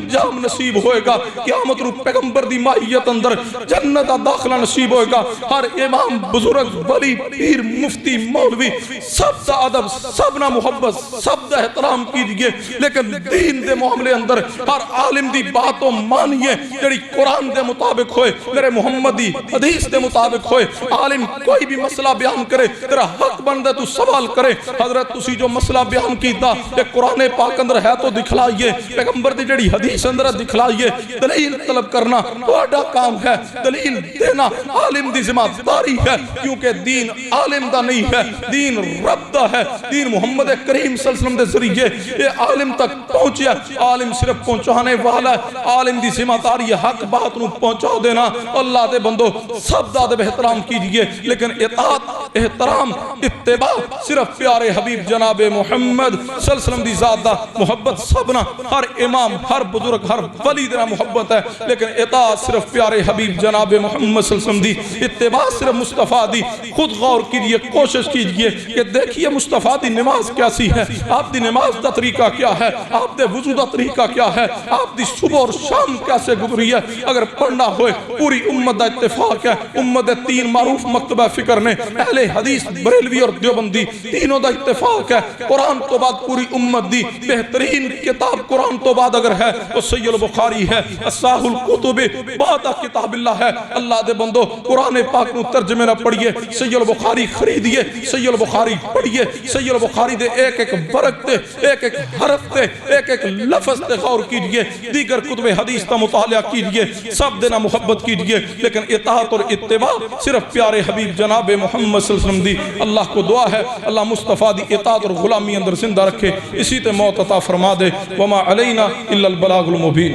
جام نصیب ہوئے گا قیامت نو پیغمبر دی ماہیت اندر جنت دا داخلہ نصیب ہوئے گا ہر امام بزرگ ولی پیر مفتی مولوی سب دا ادب سب نہ محبت سب دا احترام کیجئے لیکن دین دے معاملے اندر ہر عالم دی باتوں مانیے جڑی قرآن دے مطابق ہوئے میرے محمد دی حدیث دے مطابق ہوئے عالم کوئی بھی مسئلہ بیان کرے تیرا حق بندے تو سوال کرے حضرت تسی جو مسئلہ بیان کیتا کہ قرآن پاک اندر ہے تو دکھلائیے پیغمبر دی جڑی حدیث اندر دکھلائیے دلیل طلب کرنا بڑا کام ہے دلیل دینا عالم دی ذمہ داری ہے کیونکہ دین عالم دا نہیں ہے دین رب دا ہے دین محمد کریم صلی اللہ علیہ وسلم دے ذریعے یہ عالم تک پہنچیا عالم صرف پہنچانے والا ہے عالم دی ذمہ داری حق بات نو پہنچا دینا اللہ دے بندو سب دا دے احترام کیجئے لیکن اطاعت احترام اتباع صرف پیارے حبیب جناب محمد صلی اللہ علیہ وسلم دی ذات دا محبت سبنا ہر امام ہر بزرگ ہر ولی دا محبت ہے لیکن اطاعت صرف پیارے حبیب جناب محمد صلی اللہ علیہ وسلم دی اتباع صرف مصطفیٰ دی خود غور کیجئے کوشش کیجئے کہ دیکھیے مصطفیٰ دی نماز کیسی ہے آپ دی نماز دا طریقہ کیا ہے آپ دے وضو دا طریقہ کیا ہے آپ دی صبح اور شام کیسے گزری ہے اگر پڑھنا ہوئے پوری امت دا اتفاق ہے امت تین معروف مکتبہ فکر نے اہل حدیث بریلوی اور دیوبندی تینوں دا اتفاق ہے قرآن تو بعد پوری امت دی بہترین کتاب قرآن تو بعد اگر ہے وہ صحیح البخاری ہے اصح الکتب بعد کتاب اللہ ہے اللہ دے بندو قرآن پاک نو ترجمے نہ پڑھیے صحیح البخاری خریدیے صحیح البخاری پڑھیے صحیح البخاری دے ایک ایک برکت ایک ایک حرف تے ایک ایک لفظ تے غور کیجئے دیگر کتب حدیث کا مطالعہ کیجئے سب دینا محبت کیجئے لیکن اطاعت اور اتباع صرف پیارے حبیب جناب محمد صلی اللہ علیہ وسلم دی اللہ کو دعا ہے اللہ مصطفیٰ دی اطاعت اور غلامی اندر زندہ رکھے اسی تے موت عطا فرما دے وما علینا الا البلاغ المبین